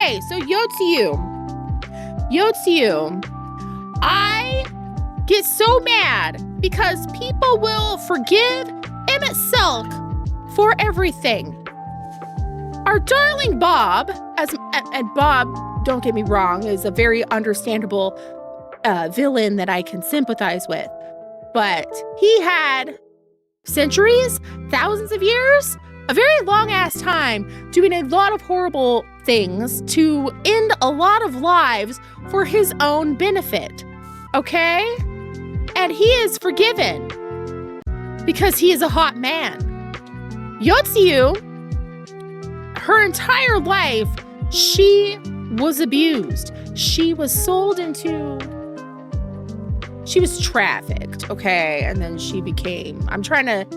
Okay, so Yotsu. I get so mad because people will forgive Emmett Silk for everything. Our darling Bob, and Bob, don't get me wrong, is a very understandable villain that I can sympathize with. But he had centuries, thousands of years, a very long-ass time doing a lot of horrible things to end a lot of lives for his own benefit, okay? And he is forgiven because he is a hot man. Yotsu, her entire life, she was abused. She was sold into... She was trafficked, okay? And then she became... I'm trying to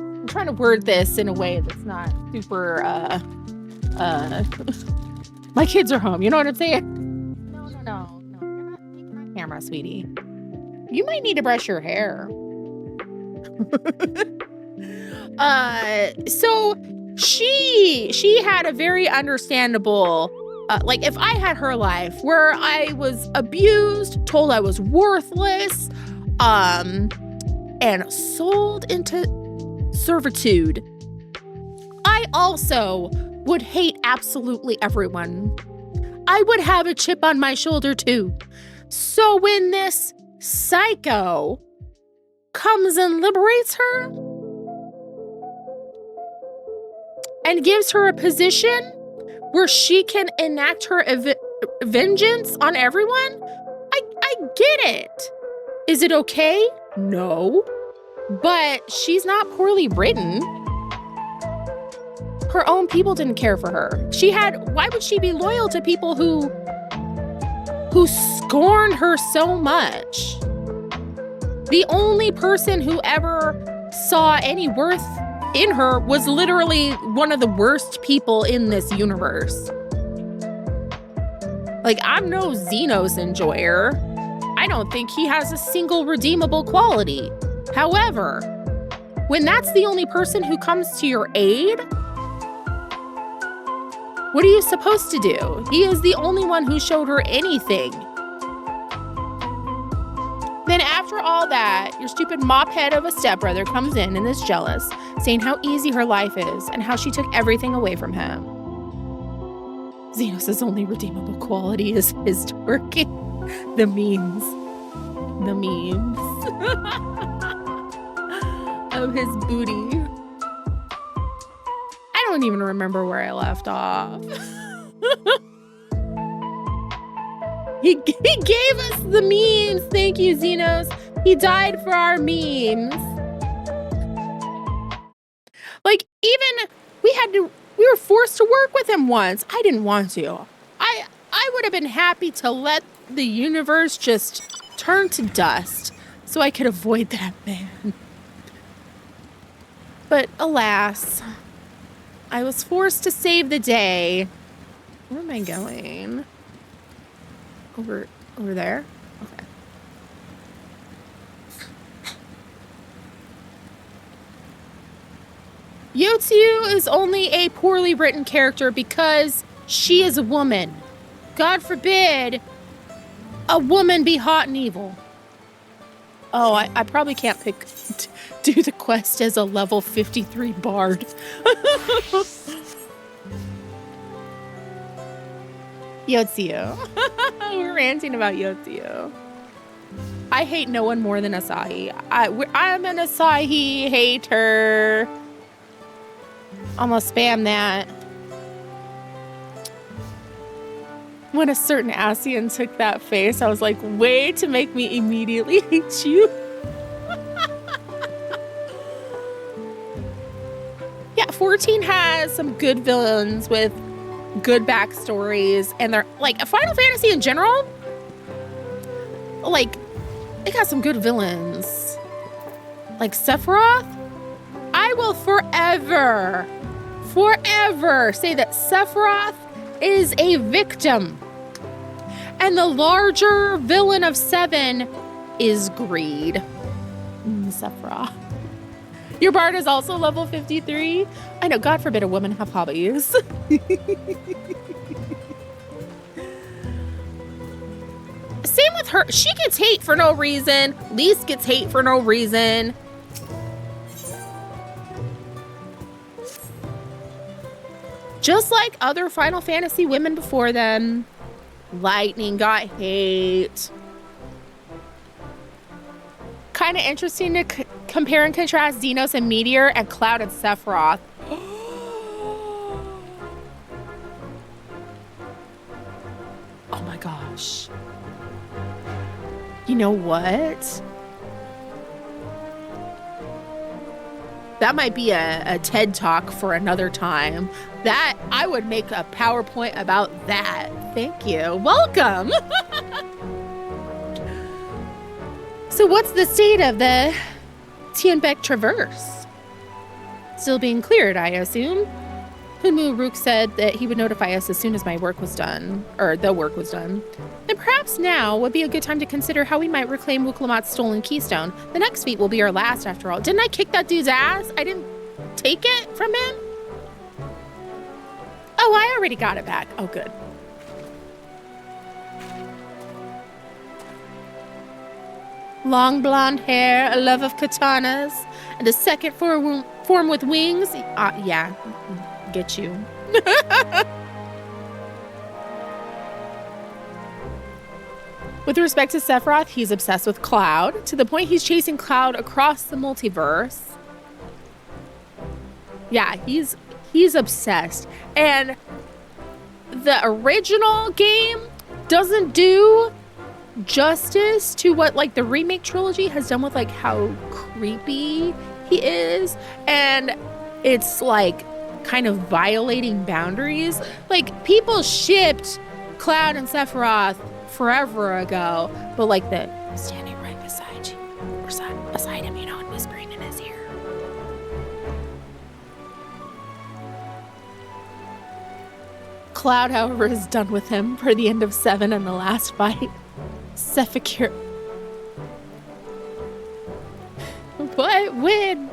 word this in a way that's not super, my kids are home, you know what I'm saying? No. You're not speaking on camera, sweetie. You might need to brush your hair. So she had a very understandable, like if I had her life where I was abused, told I was worthless, and sold into servitude, I also would hate absolutely everyone. I would have a chip on my shoulder too. So when this psycho comes and liberates her and gives her a position where she can enact her vengeance on everyone, I get it. Is it okay? No. But she's not poorly written. Her own people didn't care for her. Why would she be loyal to people who scorned her so much? The only person who ever saw any worth in her was literally one of the worst people in this universe. Like, I'm no Xenos enjoyer. I don't think he has a single redeemable quality. However, when that's the only person who comes to your aid, what are you supposed to do? He is the only one who showed her anything. Then after all that, your stupid mophead of a stepbrother comes in and is jealous, saying how easy her life is and how she took everything away from him. Xenos' only redeemable quality is his twerking. The memes. Of his booty. I don't even remember where I left off. He gave us the memes. Thank you, Xenos. He died for our memes. Like, even we were forced to work with him once. I didn't want to. I would have been happy to let the universe just turn to dust so I could avoid that man. But alas, I was forced to save the day. Where am I going? Over there? Okay. Yotsu is only a poorly written character because she is a woman. God forbid a woman be hot and evil. Oh, I probably can't do the quest as a level 53 bard. Yotsu. We're ranting about Yotsu. I hate no one more than Asahi. I'm an Asahi hater. Almost spam that. When a certain Asian took that face, I was like, way to make me immediately hate you. Yeah, 14 has some good villains with good backstories, and they're like Final Fantasy in general, like it got some good villains. Like Sephiroth, I will forever say that Sephiroth is a victim, and the larger villain of 7 is greed. Sephiroth. Your bard is also level 53. I know, God forbid a woman have hobbies. Same with her. She gets hate for no reason. Lise gets hate for no reason. Just like other Final Fantasy women before them. Lightning got hate. Kind of interesting to compare and contrast Xenos and Meteor and Cloud and Sephiroth. Oh my gosh. You know what? That might be a TED Talk for another time. That, I would make a PowerPoint about that. Thank you. Welcome. So what's the state of the Tianbeck Traverse? Still being cleared, I assume. Hunmu Rook said that he would notify us as soon as my work was done, or the work was done. And perhaps now would be a good time to consider how we might reclaim Wuklamat's stolen keystone. The next feat will be our last, after all. Didn't I kick that dude's ass? I didn't take it from him? Oh, I already got it back. Oh, good. Long blonde hair, a love of katanas, and a second form with wings. Yeah, get you. With respect to Sephiroth, he's obsessed with Cloud, to the point he's chasing Cloud across the multiverse. Yeah, he's obsessed. And the original game doesn't do justice to what like the remake trilogy has done with like how creepy he is, and it's like kind of violating boundaries. Like, people shipped Cloud and Sephiroth forever ago, but like the standing right beside you or beside him, you know, and whispering in his ear. Cloud, however, is done with him for the end of 7 and the last fight. Sephiroth. What? When?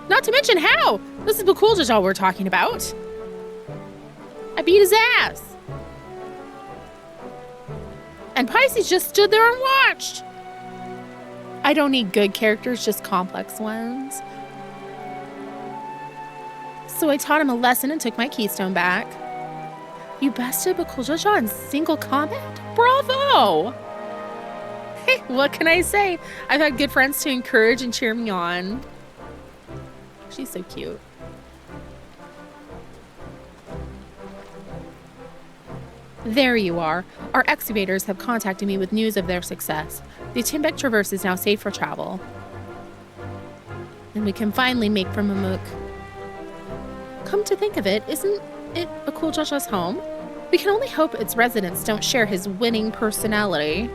Not to mention how. This is Bakuljaja we're talking about. I beat his ass. And Pisces just stood there and watched. I don't need good characters, just complex ones. So I taught him a lesson and took my keystone back. You bested Bakuljaja in single combat? Bravo! Hey, what can I say? I've had good friends to encourage and cheer me on. She's so cute. There you are. Our excavators have contacted me with news of their success. The Tianbeck Traverse is now safe for travel. And we can finally make for Mamuk. Come to think of it, isn't it Bakuljaja's home? We can only hope its residents don't share his winning personality.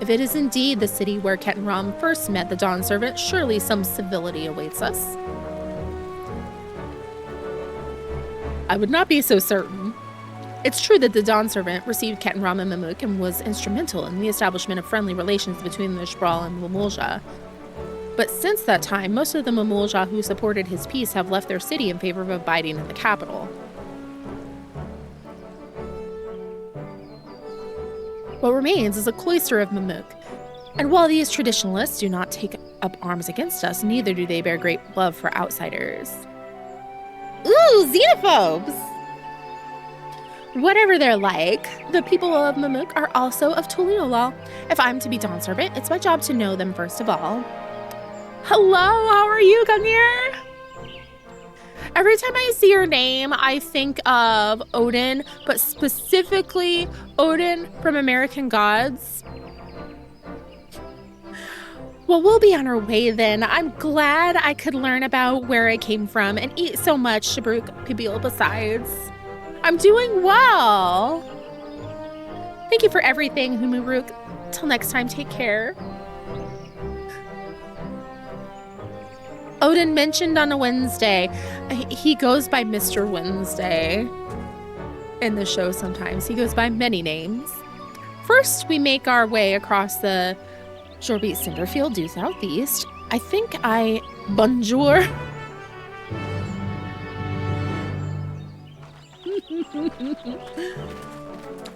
If it is indeed the city where Kettenram first met the Dawn Servant, surely some civility awaits us. I would not be so certain. It's true that the Dawn Servant received Kettenram and Mamuk and was instrumental in the establishment of friendly relations between the Shbral and Mamulja. But since that time, most of the Mamulja who supported his peace have left their city in favor of abiding in the capital. What remains is a cloister of Mamuk. And while these traditionalists do not take up arms against us, neither do they bear great love for outsiders. Ooh, xenophobes! Whatever they're like, the people of Mamuk are also of Toliolal. If I'm to be Dawn Servant, it's my job to know them first of all. Hello, how are you, Gungnir? Every time I see your name, I think of Odin, but specifically Odin from American Gods. Well, we'll be on our way then. I'm glad I could learn about where I came from and eat so much Shabruk Kabil besides. I'm doing well. Thank you for everything, Humuruk. Till next time, take care. Odin mentioned on a Wednesday. He goes by Mr. Wednesday in the show sometimes. He goes by many names. First, we make our way across the Jorbit Cinderfield due southeast. I think bonjour.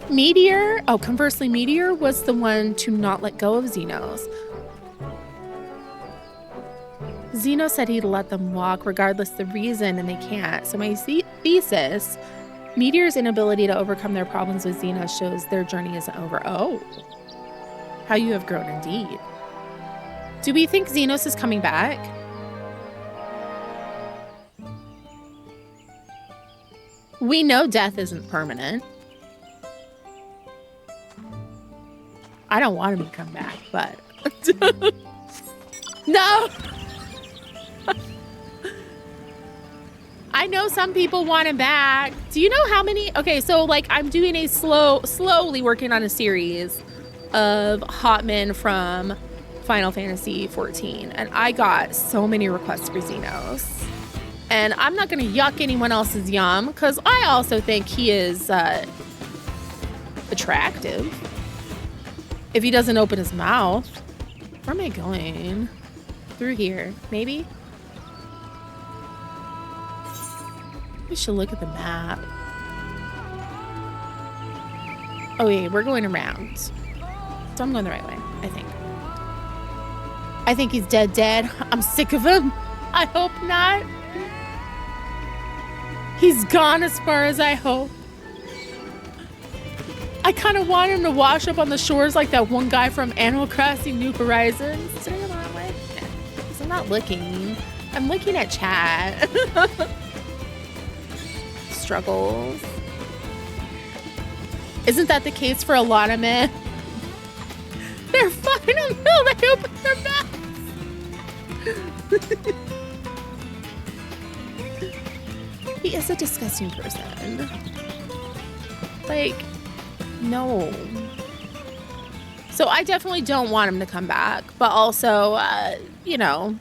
Meteor, oh, conversely, Meteor was the one to not let go of Xenos. Xeno said he'd let them walk regardless the reason, and they can't. So my thesis, Meteor's inability to overcome their problems with Xenos shows their journey isn't over. Oh, how you have grown indeed. Do we think Xenos is coming back? We know death isn't permanent. I don't want him to come back, but... No! I know some people want him back. Do you know how many? Okay, so like I'm doing a slowly working on a series of hot men from Final Fantasy XIV, and I got so many requests for Xenos. And I'm not gonna yuck anyone else's yum, because I also think he is attractive. If he doesn't open his mouth. Where am I going? Through here, maybe? We should look at the map. Oh yeah, we're going around. So I'm going the right way, I think. I think he's dead. I'm sick of him. I hope not. He's gone as far as I hope. I kind of want him to wash up on the shores like that one guy from Animal Crossing New Horizons. Did I go the wrong way? Yeah, 'cause I'm not looking. I'm looking at chat. Struggles. Isn't that the case for a lot of men? They're fucking until they open their mouths. He is a disgusting person. Like, no. So I definitely don't want him to come back, but also, you know,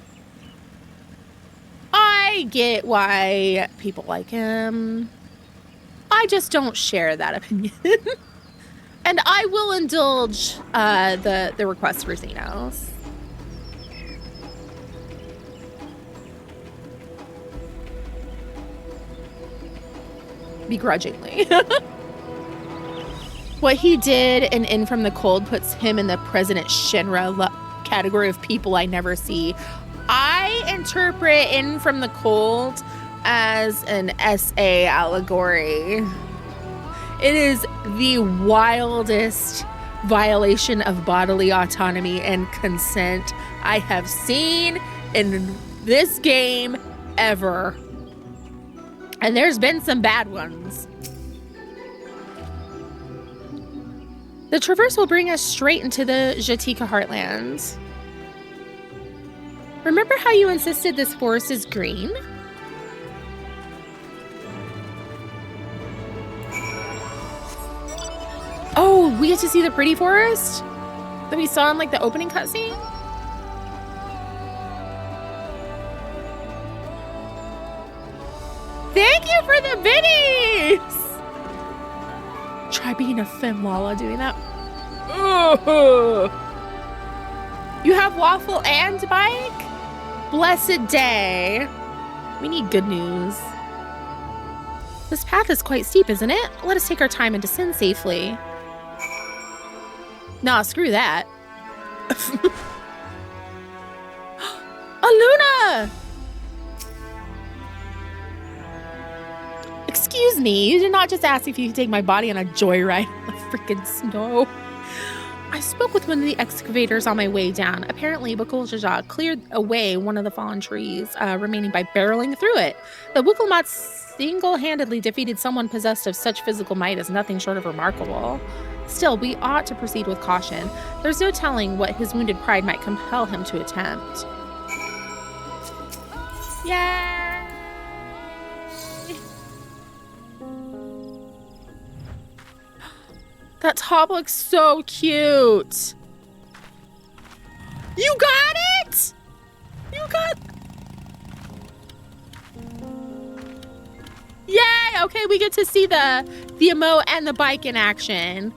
I get why people like him. I just don't share that opinion. And I will indulge the request for Xenos. Begrudgingly. What he did in From the Cold puts him in the President Shinra category of people I never see. I interpret In From the Cold as an SA allegory. It is the wildest violation of bodily autonomy and consent I have seen in this game ever. And there's been some bad ones. The traverse will bring us straight into the Jatika Heartlands. Remember how you insisted this forest is green? Oh, we get to see the pretty forest that we saw in like the opening cutscene? Thank you for the biddies! Try being a femme while doing that. Ugh. You have waffle and bike? Blessed day. We need good news. This path is quite steep, isn't it? Let us take our time and descend safely. Nah, screw that. Aluna! Excuse me, you did not just ask if you could take my body on a joyride in the freaking snow. I spoke with one of the excavators on my way down. Apparently, Bukul Jaja cleared away one of the fallen trees remaining by barreling through it. The Wukulmat single-handedly defeated someone possessed of such physical might as nothing short of remarkable. Still, we ought to proceed with caution. There's no telling what his wounded pride might compel him to attempt. Yay! That top looks so cute. You got it! You got... Yay! Okay, we get to see the emote and the bike in action.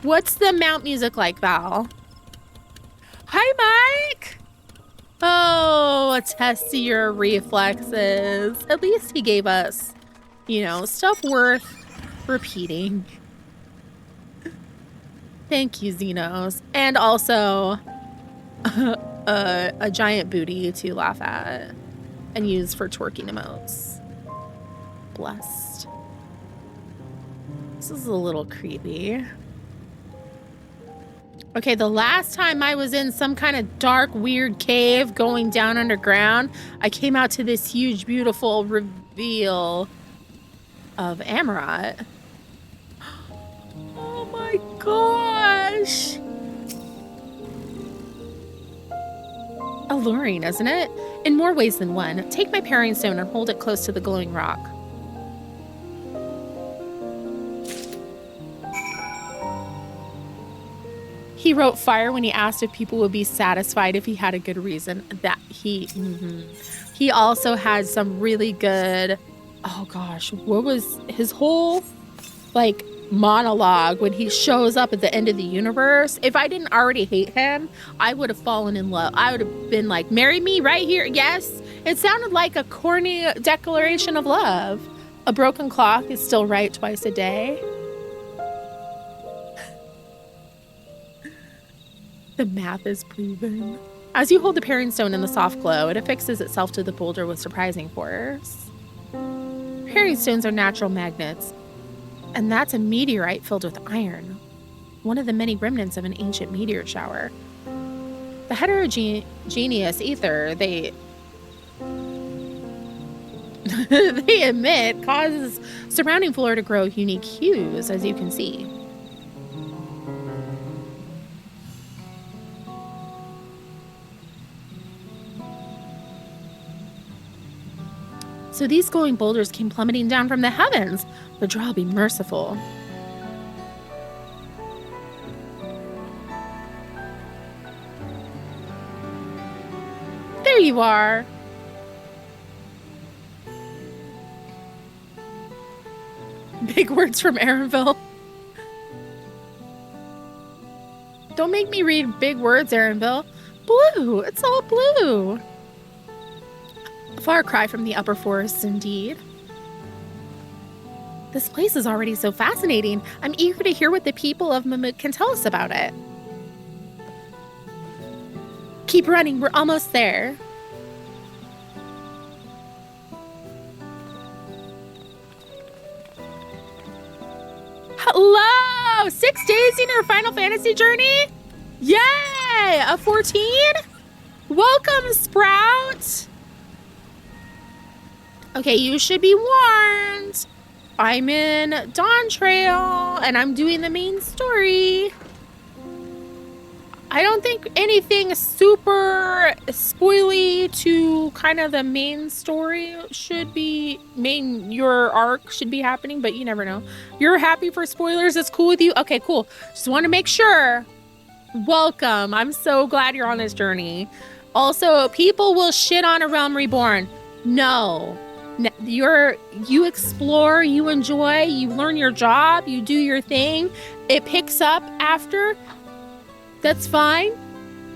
What's the mount music like, Val? Hi, Mike! Oh, a test to your reflexes. At least he gave us, you know, stuff worth repeating. Thank you, Xenos. And also a giant booty to laugh at and use for twerking emotes. Blessed. This is a little creepy. Okay, the last time I was in some kind of dark, weird cave going down underground, I came out to this huge, beautiful reveal of Amarat. Oh my gosh! Alluring, isn't it? In more ways than one. Take my parrying stone and hold it close to the glowing rock. He wrote fire when he asked if people would be satisfied if he had a good reason. That he also had some really good, oh gosh, what was his whole like monologue when he shows up at the end of the universe? If I didn't already hate him, I would have fallen in love. I would have been like, marry me right here. Yes. It sounded like a corny declaration of love. A broken clock is still right twice a day. The math is proven. As you hold the parrying stone in the soft glow, it affixes itself to the boulder with surprising force. Parrying stones are natural magnets, and that's a meteorite filled with iron, one of the many remnants of an ancient meteor shower. The heterogeneous ether they emit causes surrounding floor to grow unique hues, as you can see. So these glowing boulders came plummeting down from the heavens. The draw be merciful. There you are. Big words from Aaronville. Don't make me read big words, Aaronville. Blue. It's all blue. A far cry from the upper forests, indeed. This place is already so fascinating. I'm eager to hear what the people of Mammoth can tell us about it. Keep running, we're almost there. Hello! 6 days in your Final Fantasy journey? Yay! A 14? Welcome, Sprout! Okay, you should be warned. I'm in DAWNTRAIL, and I'm doing the main story. I don't think anything super spoily to kind of the main story should be, your arc should be happening, but you never know. You're happy for spoilers? It's cool with you? Okay, cool. Just want to make sure. Welcome. I'm so glad you're on this journey. Also, people will shit on A Realm Reborn. No. You explore, you enjoy, you learn your job, you do your thing. It picks up after. That's fine.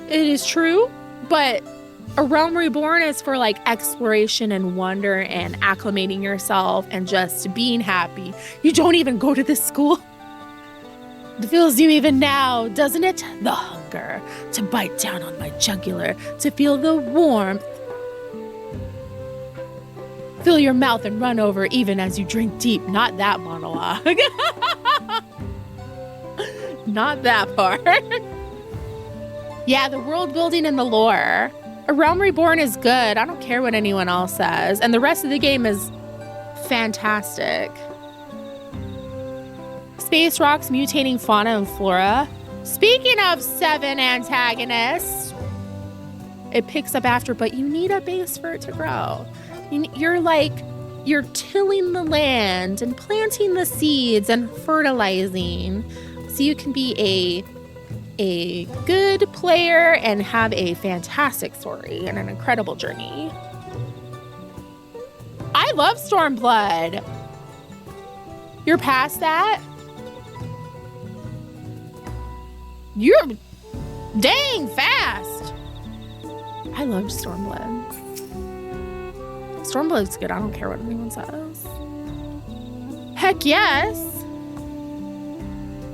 It is true. But A Realm Reborn is for like exploration and wonder and acclimating yourself and just being happy. You don't even go to this school. It fills you even now, doesn't it? The hunger to bite down on my jugular, to feel the warmth. Fill your mouth and run over even as you drink deep. Not that monologue. Not that part. Yeah, the world building and the lore. A Realm Reborn is good. I don't care what anyone else says. And the rest of the game is fantastic. Space rocks, mutating fauna and flora. Speaking of 7 antagonists, it picks up after, but you need a base for it to grow. You're tilling the land and planting the seeds and fertilizing so you can be a good player and have a fantastic story and an incredible journey. I love Stormblood. You're past that? You're dang fast. I love Stormblood. Stormblood's good. I don't care what anyone says. Heck yes.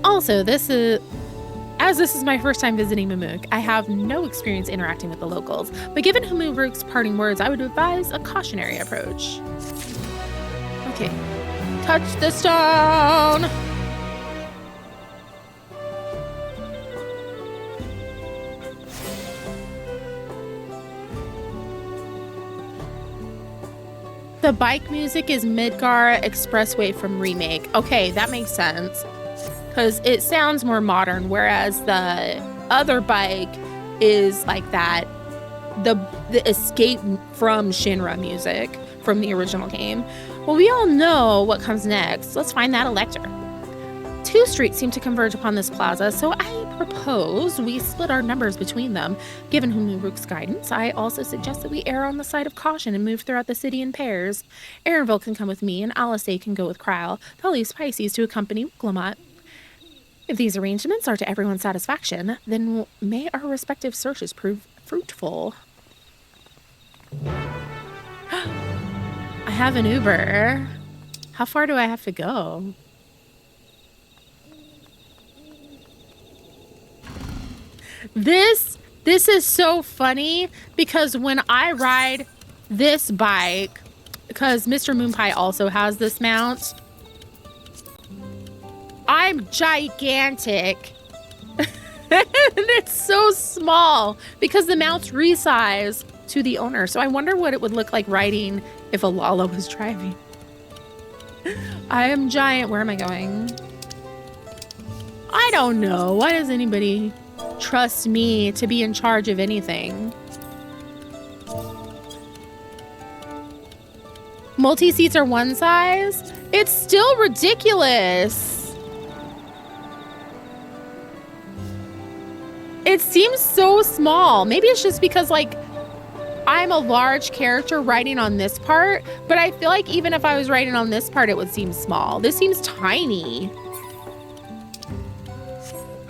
Also, this is As this is my first time visiting Mamook, I have no experience interacting with the locals, but given Humuruk's parting words, I would advise a cautionary approach. Okay. Touch the stone! The bike music is Midgar Expressway from Remake. Okay, that makes sense. Because it sounds more modern, whereas the other bike is like that, the escape from Shinra music from the original game. Well, we all know what comes next. Let's find that elector. Two streets seem to converge upon this plaza, so I propose we split our numbers between them. Given Humuruk's guidance, I also suggest that we err on the side of caution and move throughout the city in pairs. Aaronville can come with me, and Alice can go with Kryle. They'll leave Pisces to accompany Willamette. If these arrangements are to everyone's satisfaction, then may our respective searches prove fruitful. I have an Uber. How far do I have to go? This is so funny because when I ride this bike, because Mr. Moonpie also has this mount, I'm gigantic. And it's so small because the mounts resize to the owner. So I wonder what it would look like riding if a Lala was driving. I am giant. Where am I going? I don't know. Why does anybody trust me to be in charge of anything? Multi-seats are one size? It's still ridiculous. It seems so small. Maybe it's just because, like, I'm a large character riding on this part, but I feel like even if I was riding on this part, it would seem small. This seems tiny.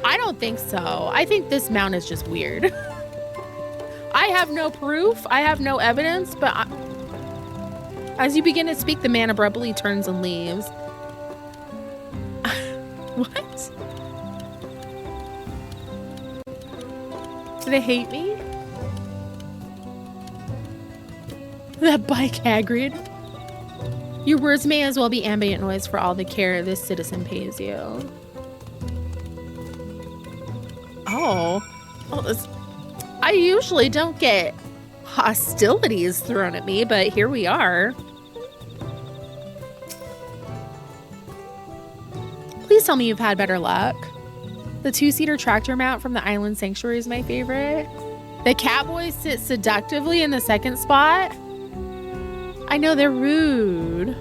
I don't think so. I think this mount is just weird. I have no proof. I have no evidence, but as you begin to speak, the man abruptly turns and leaves. What? Do they hate me? That bike, Hagrid. Your words may as well be ambient noise for all the care this citizen pays you. Oh, I usually don't get hostilities thrown at me, but here we are. Please tell me you've had better luck. The two-seater tractor mount from the Island Sanctuary is my favorite. The Catboys sit seductively in the second spot. I know they're rude.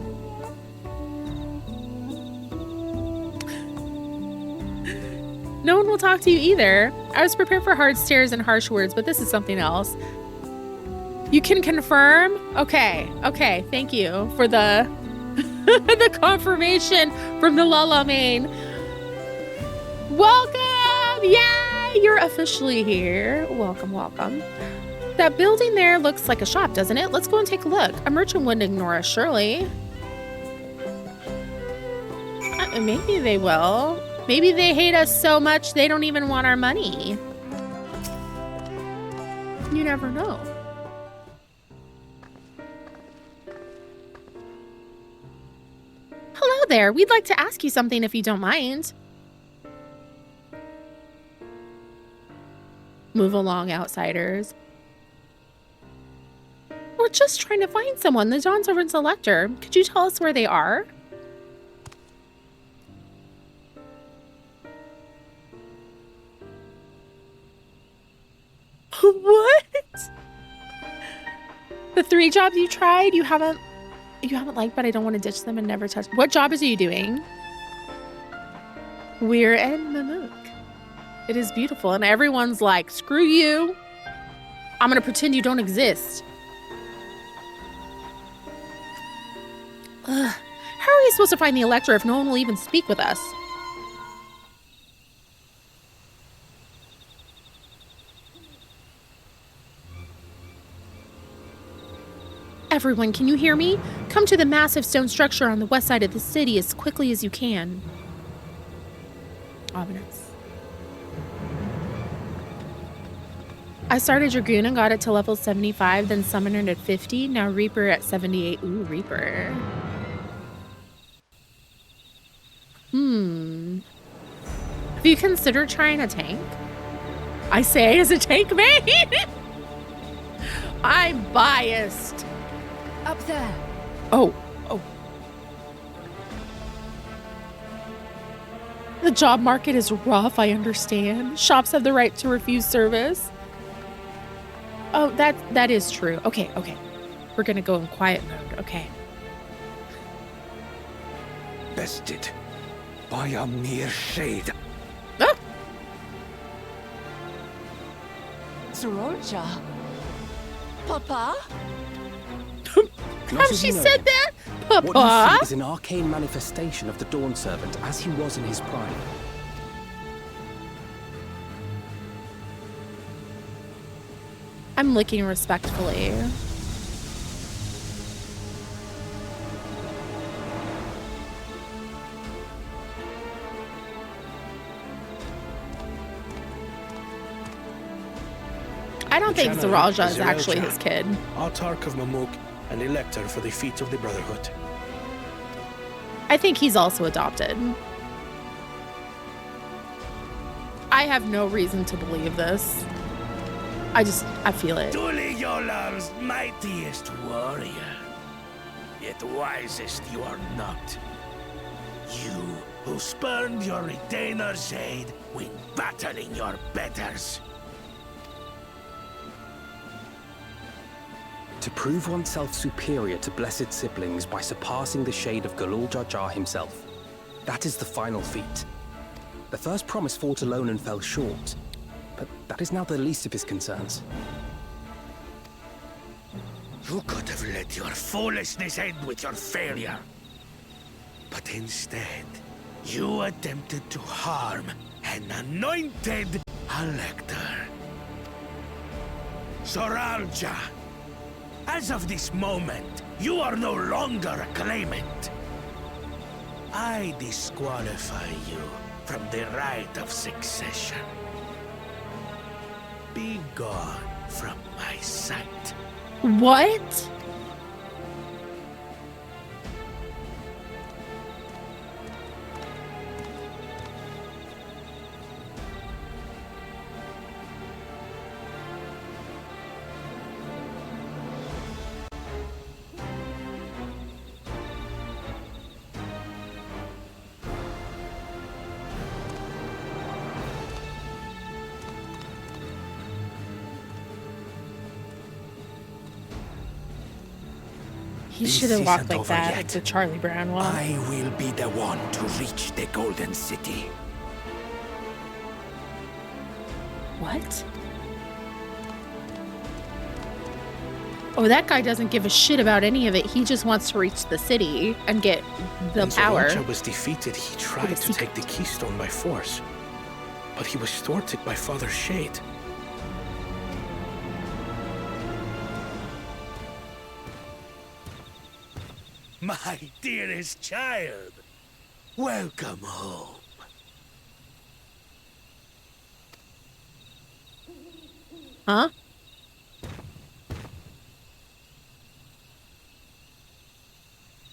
No one will talk to you either. I was prepared for hard stares and harsh words, but this is something else. You can confirm? Okay, thank you for the the confirmation from the Lala main. Welcome! Yay! You're officially here. Welcome. That building there looks like a shop, doesn't it? Let's go and take a look. A merchant wouldn't ignore us, surely. Maybe they will. Maybe they hate us so much they don't even want our money. You never know. Hello there. We'd like to ask you something if you don't mind. Move along, outsiders. We're just trying to find someone. The Dawn Servant's elector. Could you tell us where they are? What? The 3 jobs you tried, you haven't liked, but I don't want to ditch them and never touch. What job is you doing? We're in Mamook. It is beautiful, and everyone's like, screw you. I'm gonna pretend you don't exist. Ugh. How are we supposed to find the elector if no one will even speak with us? Everyone, can you hear me? Come to the massive stone structure on the west side of the city as quickly as you can. Ominous. I started Dragoon and got it to level 75, then Summoner at 50, now Reaper at 78. Ooh, Reaper. Have you considered trying a tank? I say as a tank main. I'm biased. Up there. Oh. The job market is rough, I understand. Shops have the right to refuse service. Oh, that is true. Okay. We're gonna go in quiet mode, okay. Bested by a mere shade. Ah! Sororja. Papa? How she said that? What you see Papa? is an arcane manifestation of the Dawn Servant as he was in his prime. I'm licking respectfully. I don't think Sororja is actually his kid. Autarch of Mamuk and Elector for the feet of the Brotherhood. I think he's also adopted. I have no reason to believe this. I feel it. Truly Yolar's mightiest warrior, yet wisest you are not. You who spurned your retainer's aid when battling your betters. To prove oneself superior to blessed siblings by surpassing the shade of Galul Jar Jar himself. That is the final feat. The first promise fought alone and fell short, but that is now the least of his concerns. You could have let your foolishness end with your failure. But instead, you attempted to harm an anointed elector. Sororja, as of this moment, you are no longer a claimant. I disqualify you from the right of succession. Be gone from my sight. What? He should have walked like that, like the Charlie Brown one. I will be the one to reach the Golden City. What? Oh, that guy doesn't give a shit about any of it. He just wants to reach the city and get the When power. Sororja was defeated, he tried to take the keystone by force. But he was thwarted by Father Shade. My dearest child, welcome home. Huh?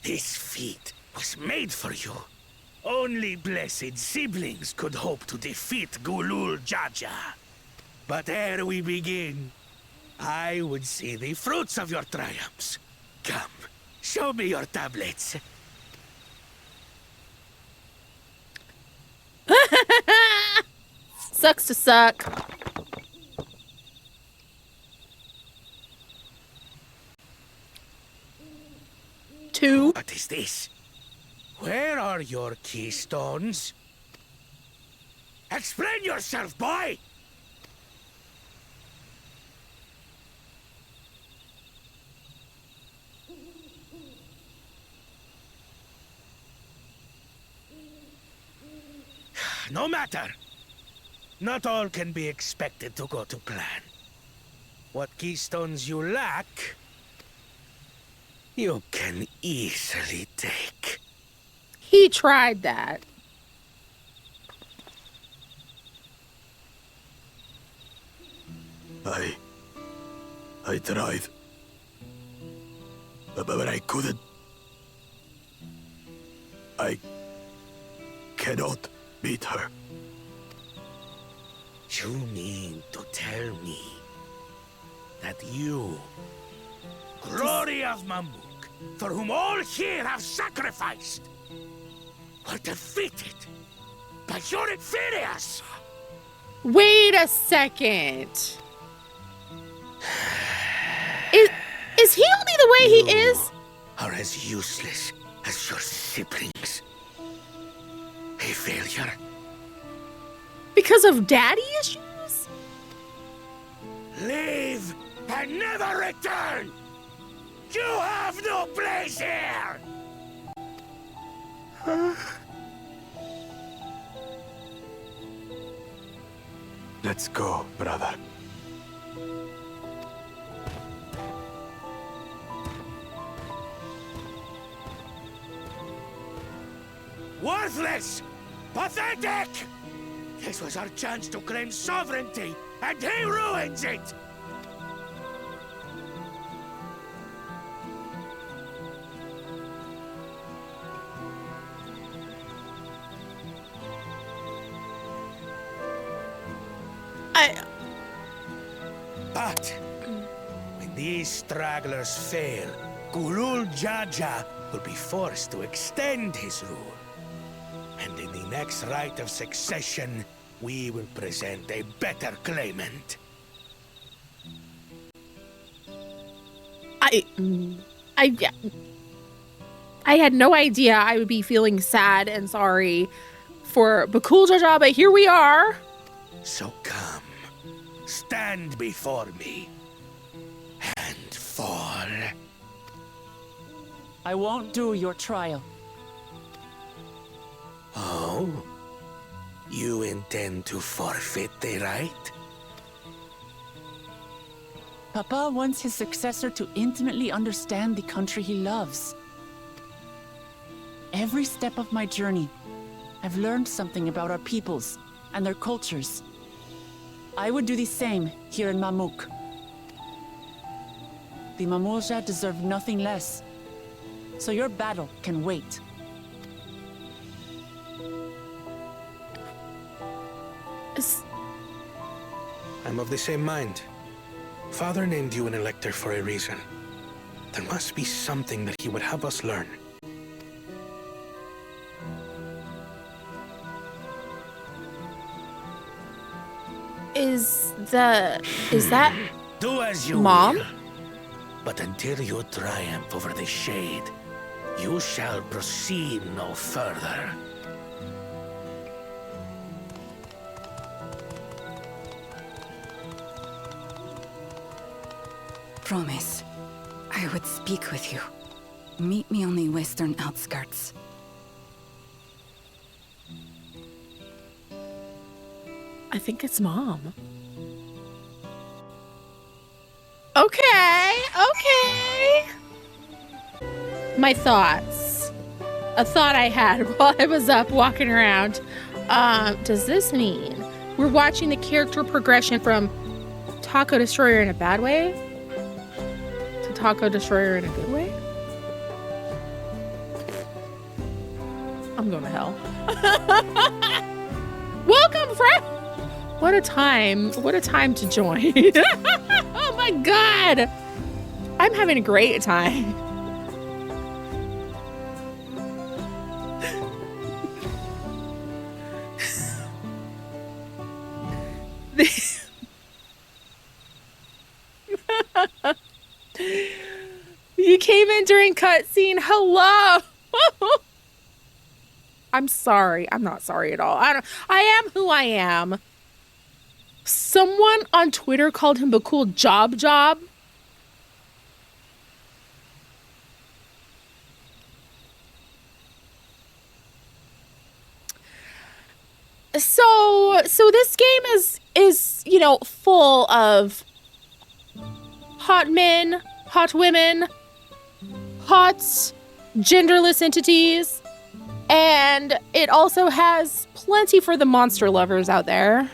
This feat was made for you. Only blessed siblings could hope to defeat Galul Jar Jar. But ere we begin, I would see the fruits of your triumphs. Come, show me your tablets. Sucks to suck. Two. What is this? Where are your keystones? Explain yourself, boy! No matter. Not all can be expected to go to plan. What keystones you lack, you can easily take. He tried that. I tried. But I couldn't. I cannot beat her. You mean to tell me that you, glory of Mamuk, for whom all here have sacrificed, were defeated by your inferiors? Wait a second. Is he only the way he is? Are as useless as your siblings. A failure. Because of daddy issues? Leave and never return! You have no place here! Let's go, brother. Worthless! Pathetic! This was our chance to claim sovereignty, and he ruins it! But when these stragglers fail, Gulul Jaja will be forced to extend his rule. And in the next rite of succession, we will present a better claimant. I had no idea I would be feeling sad and sorry for Bakul Jaja, but here we are. So come, stand before me, and fall. I won't do your trial. Oh? You intend to forfeit the right? Papa wants his successor to intimately understand the country he loves. Every step of my journey, I've learned something about our peoples and their cultures. I would do the same here in Mamuk. The Mamulja deserve nothing less, so your battle can wait. I'm of the same mind. Father named you an elector for a reason. There must be something that he would have us learn. Is that Do as you Mom? will. But until you triumph over the shade, you shall proceed no further. Promise, I would speak with you. Meet me on the western outskirts. I think it's Mom. Okay. My thoughts. A thought I had while I was up walking around. Does this mean we're watching the character progression from Taco Destroyer in a bad way to Taco Destroyer in a good way? I'm going to hell. Welcome, friend. What a time to join. Oh my God. I'm having a great time. You came in during cutscene. Hello. I'm sorry. I'm not sorry at all. I am who I am. Someone on Twitter called him Bakul Job. So this game is full of hot men, hot women, hot genderless entities, and it also has plenty for the monster lovers out there.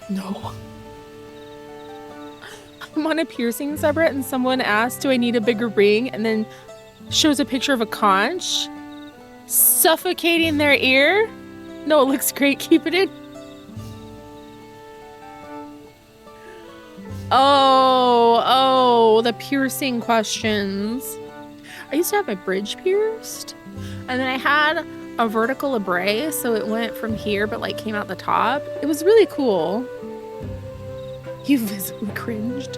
No. I'm on a piercing subreddit and someone asked, do I need a bigger ring? And then shows a picture of a conch suffocating their ear. No, it looks great. Keep it in. Oh, the piercing questions. I used to have my bridge pierced, and then I had a vertical abraze, so it went from here, but like came out the top. It was really cool. You visibly cringed.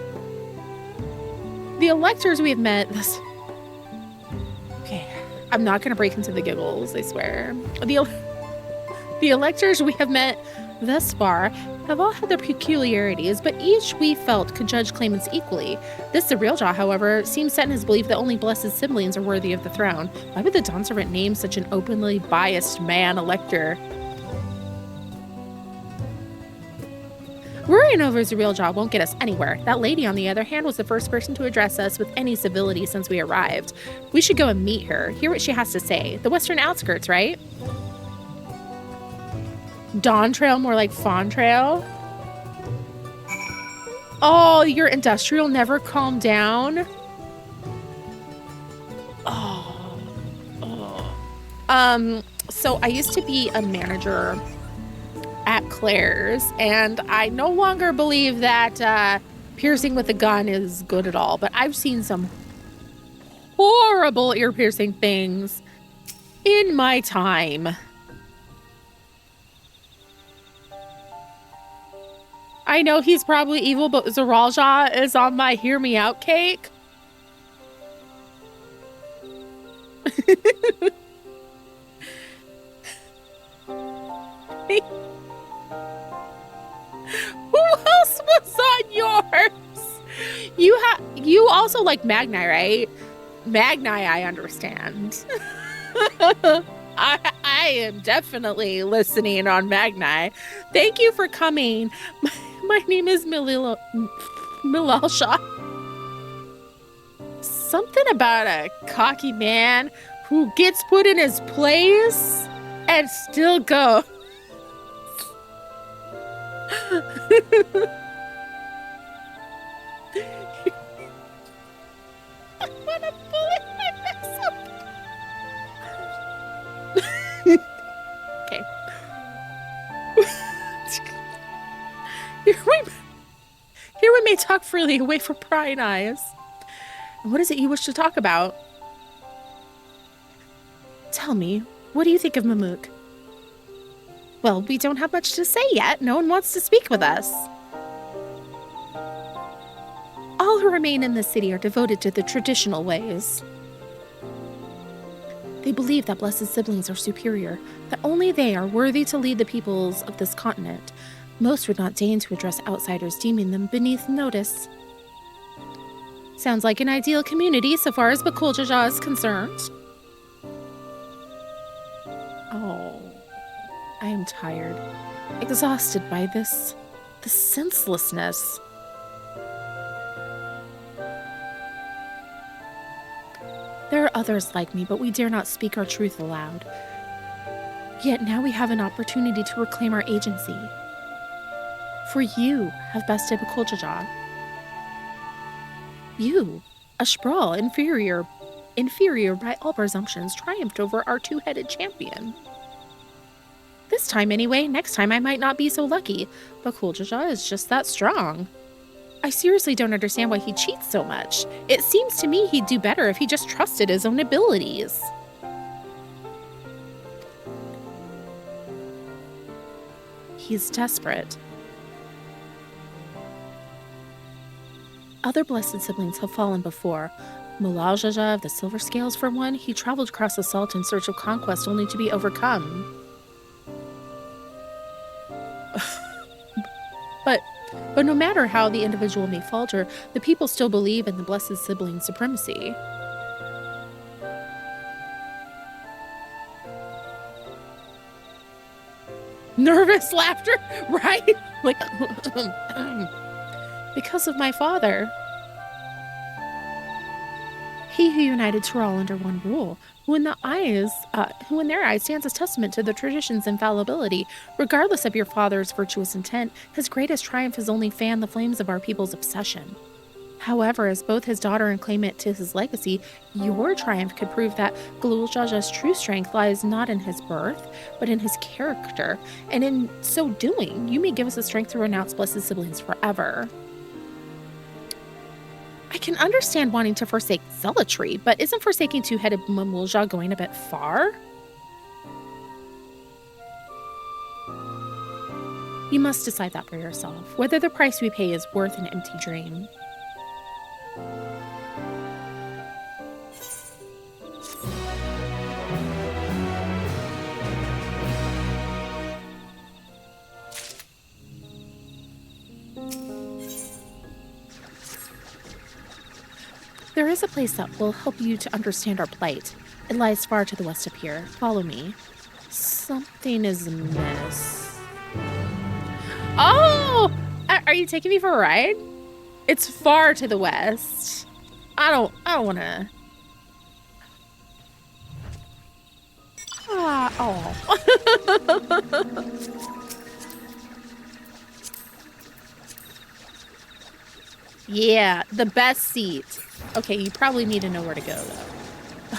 The electors we have met this. Okay, I'm not gonna break into the giggles, I swear. The electors we have met thus far have all had their peculiarities, but each we felt could judge claimants equally. This the real Jaw, however, seems set in his belief that only blessed siblings are worthy of the throne. Why would the Dawn Servant name such an openly biased man elector? Worrying over his real Jaw won't get us anywhere. That lady, on the other hand, was the first person to address us with any civility since we arrived. We should go and meet her, hear what she has to say. The western outskirts, right? DAWNTRAIL, more like FFXIV. Oh, your industrial never calmed down. So I used to be a manager at Claire's, and I no longer believe that piercing with a gun is good at all, but I've seen some horrible ear-piercing things in my time. I know he's probably evil, but Zaralja is on my hear me out cake. Who else was on yours? You also like Magni, right? Magni, I understand. I am definitely listening on Magni. Thank you for coming. My name is Milalsha. Something about a cocky man who gets put in his place and still goes. I want to bullet myself. Okay. Here we may talk freely, away from prying eyes. What is it you wish to talk about? Tell me, what do you think of Mamook? Well, we don't have much to say yet. No one wants to speak with us. All who remain in the city are devoted to the traditional ways. They believe that blessed siblings are superior, that only they are worthy to lead the peoples of this continent. Most would not deign to address outsiders, deeming them beneath notice. Sounds like an ideal community so far as Bakuljaja is concerned. Oh, I am tired, exhausted by this senselessness. There are others like me, but we dare not speak our truth aloud. Yet now we have an opportunity to reclaim our agency. For you have bested Bakuljaja. You, a Sprawl, inferior by all presumptions, triumphed over our two-headed champion. This time anyway, next time I might not be so lucky. Bakuljaja is just that strong. I seriously don't understand why he cheats so much. It seems to me he'd do better if he just trusted his own abilities. He's desperate. Other blessed siblings have fallen before. Mulaljaja of the Silver Scales, for one, he traveled across the salt in search of conquest only to be overcome. But no matter how the individual may falter, the people still believe in the blessed sibling supremacy. Nervous laughter, right? Like, because of my father. He who united Tyrell under one rule, who in their eyes stands as testament to the tradition's infallibility. Regardless of your father's virtuous intent, his greatest triumph has only fanned the flames of our people's obsession. However, as both his daughter and claimant to his legacy, your triumph could prove that Galul Jaja's true strength lies not in his birth, but in his character. And in so doing, you may give us the strength to renounce blessed siblings forever. I can understand wanting to forsake zealotry, but isn't forsaking two-headed Mamulja going a bit far? You must decide that for yourself, whether the price we pay is worth an empty dream. There is a place that will help you to understand our plight. It lies far to the west of here. Follow me. Something is amiss. Oh! Are you taking me for a ride? It's far to the west. I don't want to. Oh. Yeah, the best seat. Okay, you probably need to know where to go,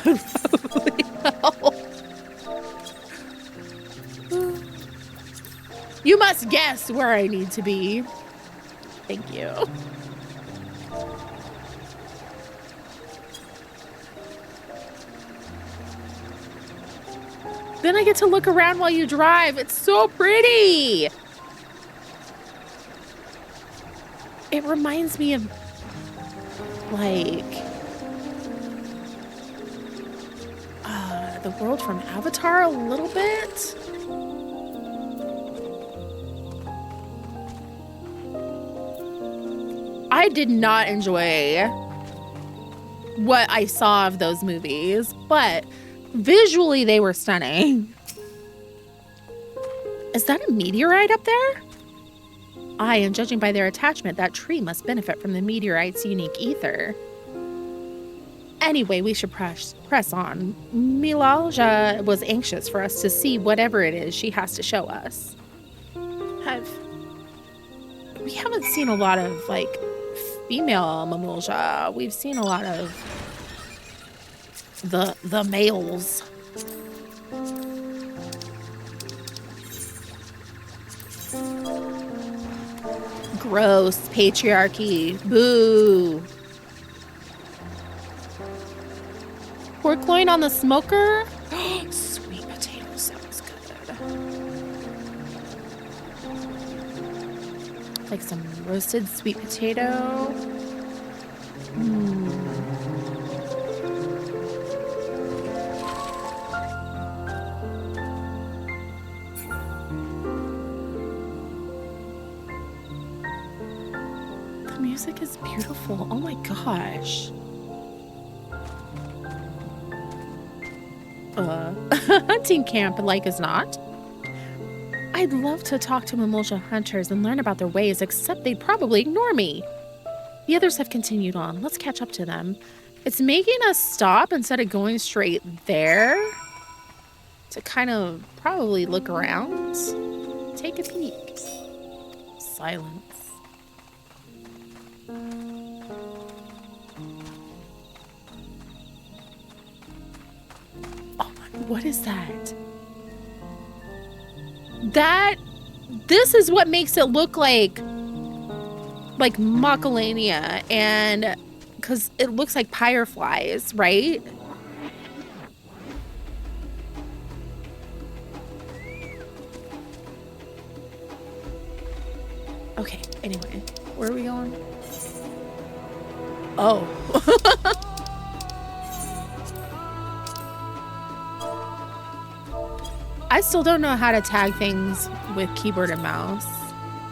though. Probably help. You must guess where I need to be. Thank you. Then I get to look around while you drive. It's so pretty. It reminds me of, like, the world from Avatar a little bit. I did not enjoy what I saw of those movies, but visually they were stunning. Is that a meteorite up there? Aye, and judging by their attachment, that tree must benefit from the meteorite's unique ether. Anyway, we should press on. Milalja was anxious for us to see whatever it is she has to show us. We haven't seen a lot of, like, female Mamulja. We've seen a lot of the males. Gross. Patriarchy. Boo. Pork loin on the smoker? Sweet potato sounds good. Like some roasted sweet potato. The music is beautiful. Oh my gosh. Hunting camp, like as not. I'd love to talk to Mamulja hunters and learn about their ways, except they'd probably ignore me. The others have continued on. Let's catch up to them. It's making us stop instead of going straight there to kind of probably look around. Take a peek. Silence. What is that? This is what makes it look like Macalania, and because it looks like fireflies, right? Okay, anyway, where are we going? Oh. I still don't know how to tag things with keyboard and mouse.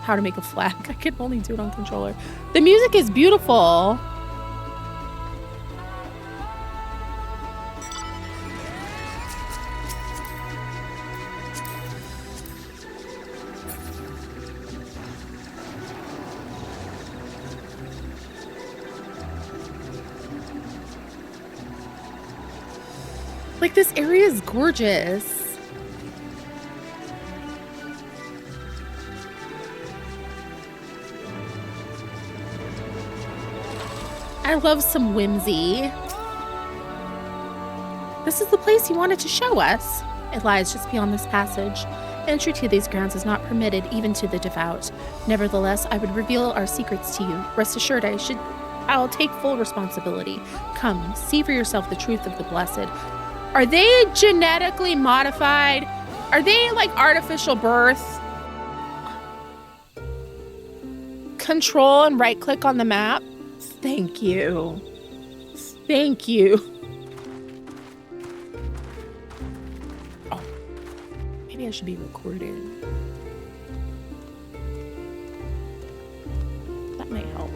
How to make a flag. I can only do it on controller. The music is beautiful. Like, this area is gorgeous. I love some whimsy. This is the place he wanted to show us. It lies just beyond this passage. Entry to these grounds is not permitted even to the devout. Nevertheless, I would reveal our secrets to you. Rest assured, I'll take full responsibility. Come, see for yourself the truth of the blessed. Are they genetically modified? Are they like artificial birth? Control and right click on the map. Thank you. Thank you. Oh, maybe I should be recording. That might help.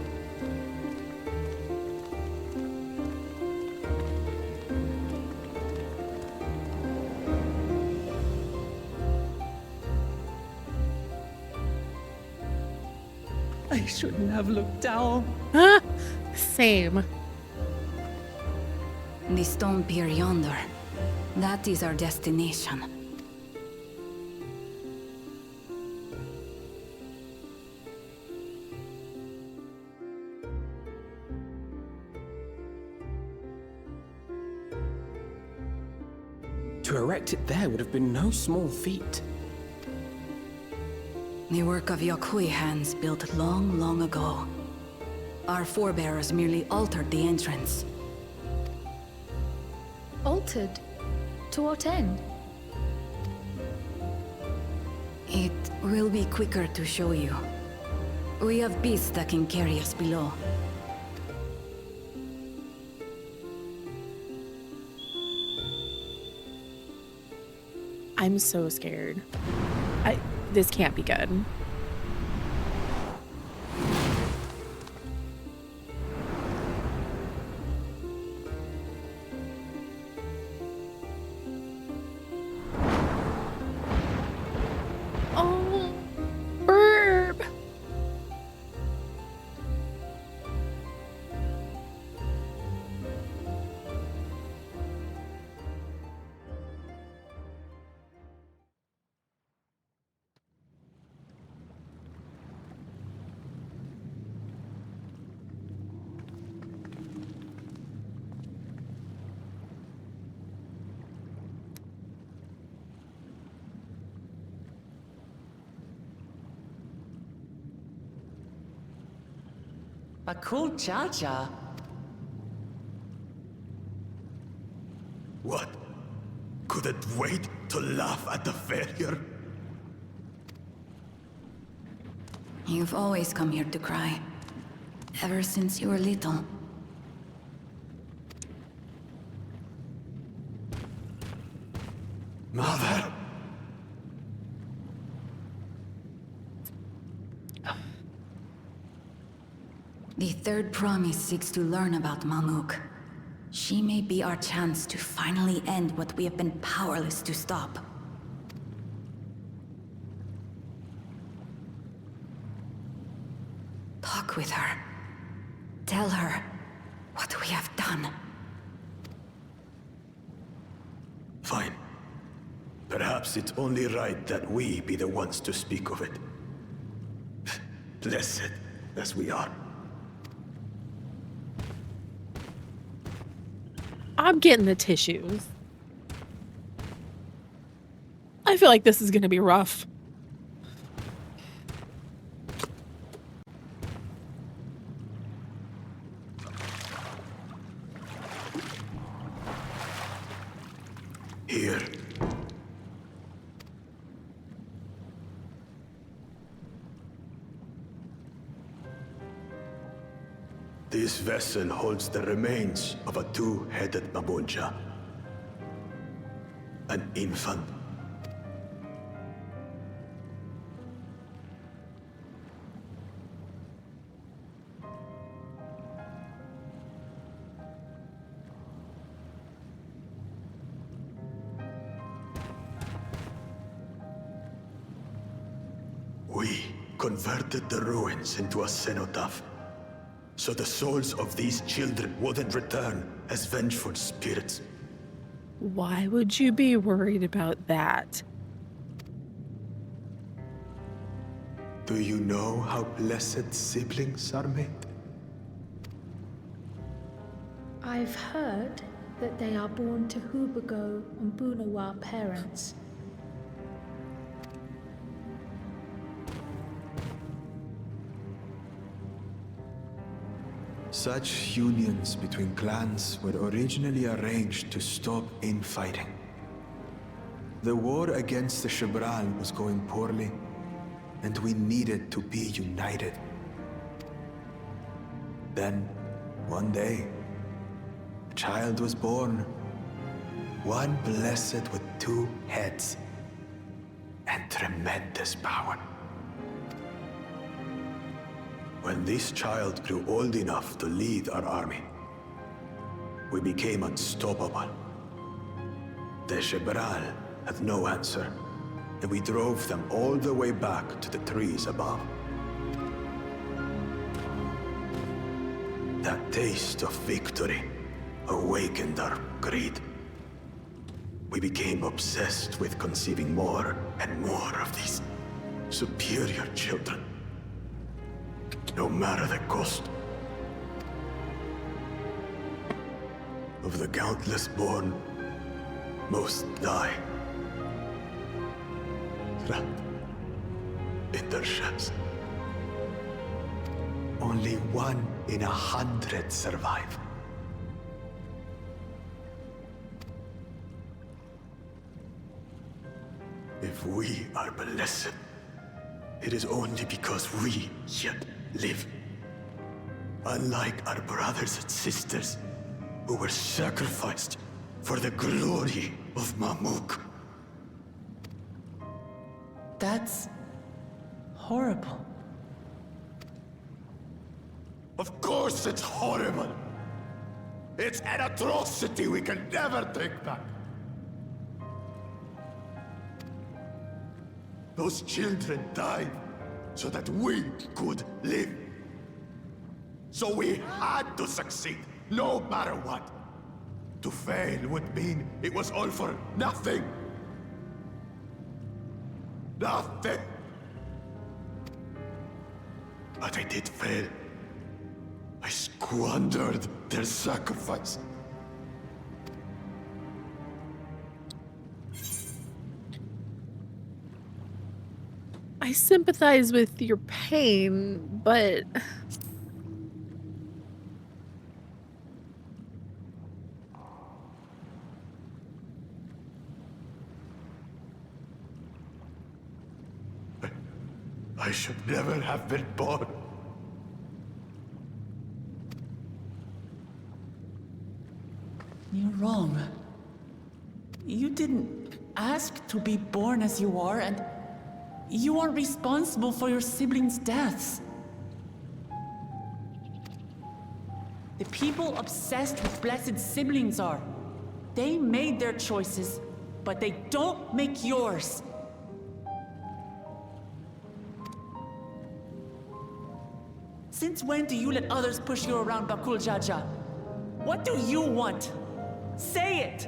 I shouldn't have looked down. Huh? Same. The stone pier yonder. That is our destination. To erect it there would have been no small feat. The work of Yakui hands built long, long ago. Our forebears merely altered the entrance. Altered? To what end? It will be quicker to show you. We have beasts that can carry us below. I'm so scared. This can't be good. Oh, burp. A cool cha-cha. What? Couldn't wait to laugh at the failure? You've always come here to cry. Ever since you were little. Mother! The third promise seeks to learn about Mamuk. She may be our chance to finally end what we have been powerless to stop. Talk with her. Tell her what we have done. Fine. Perhaps it's only right that we be the ones to speak of it. Blessed as we are. I'm getting the tissues. I feel like this is going to be rough. Here. This vessel holds the remains of a two-headed Mabunja. An infant. We converted the ruins into a cenotaph, so the souls of these children wouldn't return as vengeful spirits. Why would you be worried about that? Do you know how blessed siblings are made? I've heard that they are born to Hubago and Bunawa parents. Such unions between clans were originally arranged to stop infighting. The war against the Shibral was going poorly, and we needed to be united. Then, one day, a child was born. One blessed with 2 heads and tremendous power. When this child grew old enough to lead our army, we became unstoppable. The Shibral had no answer, and we drove them all the way back to the trees above. That taste of victory awakened our greed. We became obsessed with conceiving more and more of these superior children, no matter the cost. Of the countless born, most die, trapped in their shells. Only 1 in 100 survive. If we are blessed, it is only because we yet live. Unlike our brothers and sisters, who were sacrificed for the glory of Mamuk. That's horrible. Of course it's horrible! It's an atrocity we can never take back. Those children died so that we could live. So we had to succeed, no matter what. To fail would mean it was all for nothing. Nothing. But I did fail. I squandered their sacrifice. I sympathize with your pain, but... I should never have been born. You're wrong. You didn't ask to be born as you are, and you aren't responsible for your siblings' deaths. The people obsessed with blessed siblings are. They made their choices, but they don't make yours. Since when do you let others push you around, Bakul Jaja? What do you want? Say it!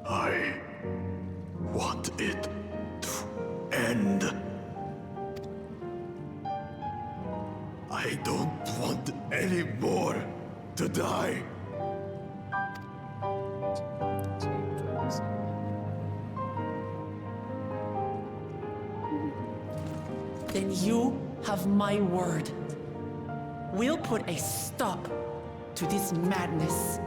I want it to end. I don't want any more to die. Then you have my word. We'll put a stop to this madness.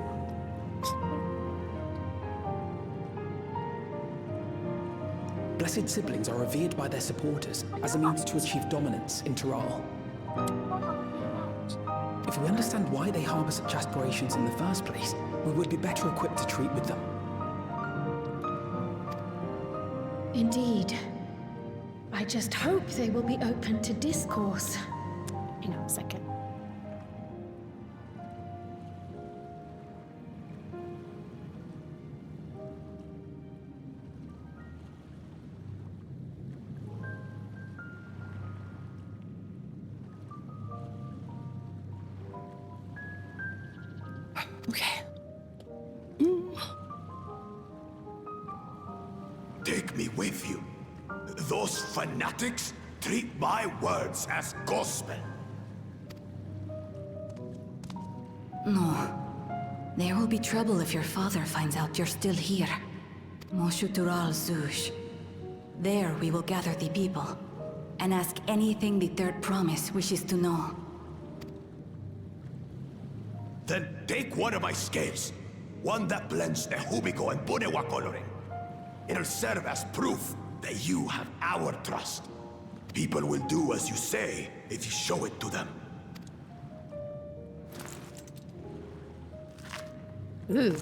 Blessed siblings are revered by their supporters as a means to achieve dominance in Tiral. If we understand why they harbor such aspirations in the first place, we would be better equipped to treat with them. Indeed. I just hope they will be open to discourse. Hang on a second. Okay. Take me with you. Those fanatics treat my words as gospel. No. There will be trouble if your father finds out you're still here. Moshutural Zush. There we will gather the people, and ask anything the Third Promise wishes to know. Then take one of my scales. One that blends the Hubiko and Bunewa coloring. It'll serve as proof that you have our trust. People will do as you say if you show it to them. Ooh.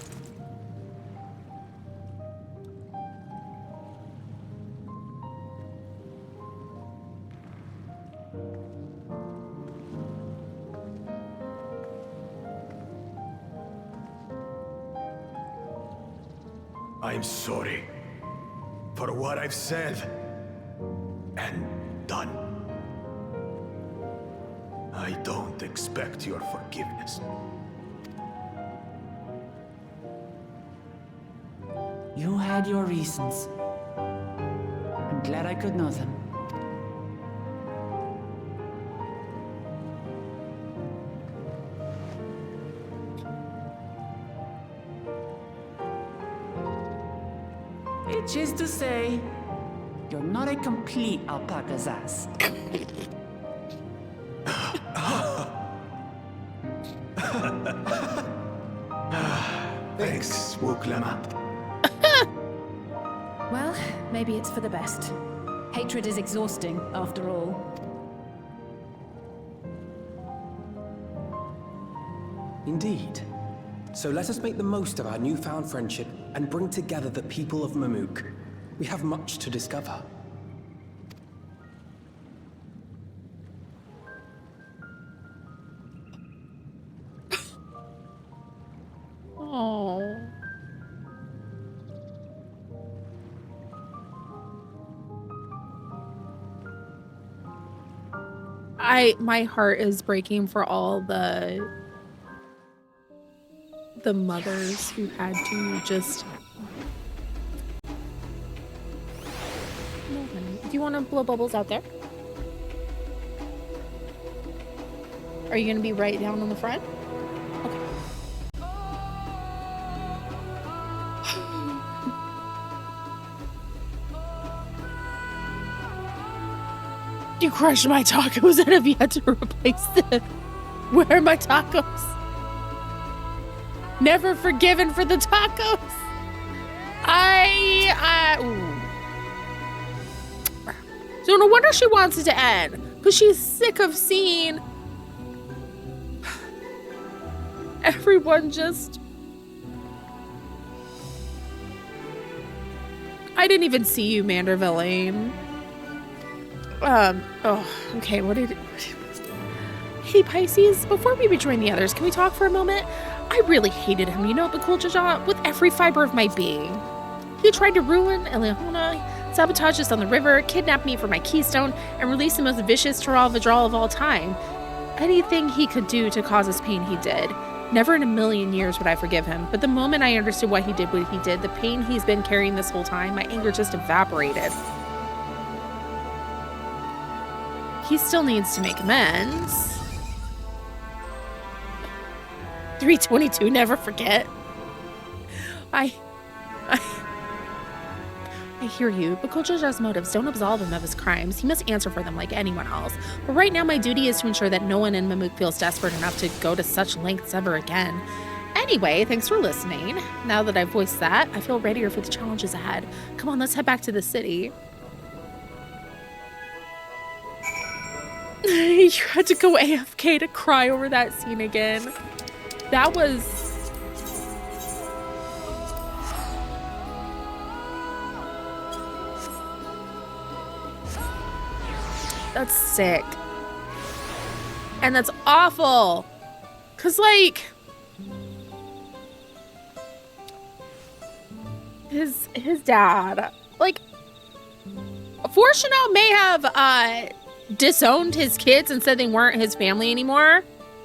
I'm sorry for what I've said and done. I don't expect your forgiveness. You had your reasons. I'm glad I could know them. Which is to say, you're not a complete alpaca's ass. Thanks, Wuklama. Well, maybe it's for the best. Hatred is exhausting, after all. Indeed. So let us make the most of our newfound friendship and bring together the people of Mamuk. We have much to discover. Oh. My heart is breaking for all the mothers who had to just... No, honey. Do you want to blow bubbles out there? Are you going to be right down on the front? Okay. You crushed my tacos and have yet to replace them. Where are my tacos? Never forgiven for the tacos. So no wonder she wants it to end, because she's sick of seeing everyone just... I didn't even see you, Mandervillain. Oh, okay, what did... Hey, Pisces, before we rejoin the others, can we talk for a moment? I really hated him, you know, Bakuljaja, with every fiber of my being. He tried to ruin Eleona, sabotage us on the river, kidnap me for my keystone, and release the most vicious Taral of all time. Anything he could do to cause us pain, he did. Never in a million years would I forgive him, but the moment I understood why he did what he did, the pain he's been carrying this whole time, my anger just evaporated. He still needs to make amends. 322, never forget. I hear you, but Kuljaja's motives don't absolve him of his crimes. He must answer for them like anyone else. But right now, my duty is to ensure that no one in Mamuk feels desperate enough to go to such lengths ever again. Anyway, thanks for listening. Now that I've voiced that, I feel readier for the challenges ahead. Come on, let's head back to the city. You had to go AFK to cry over that scene again. That was... That's sick. And that's awful. 'Cause, like... His dad... Like... Fortuno may have, disowned his kids and said they weren't his family anymore.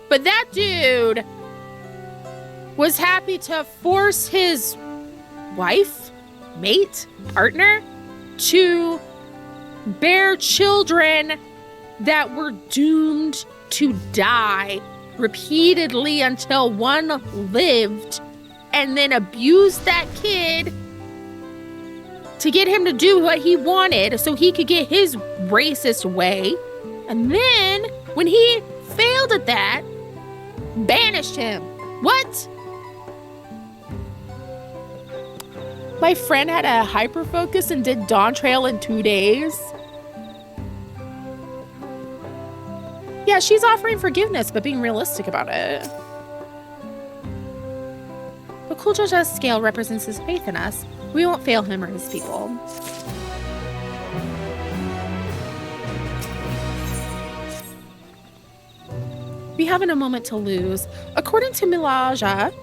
But that dude... was happy to force his wife, mate, partner, to bear children that were doomed to die repeatedly until one lived, and then abused that kid to get him to do what he wanted so he could get his racist way. And then, when he failed at that, banished him. What? My friend had a hyper-focus and did DAWNTRAIL in 2 days. Yeah, she's offering forgiveness, but being realistic about it. The Kuljaja's scale represents his faith in us. We won't fail him or his people. We haven't a moment to lose. According to Milaja,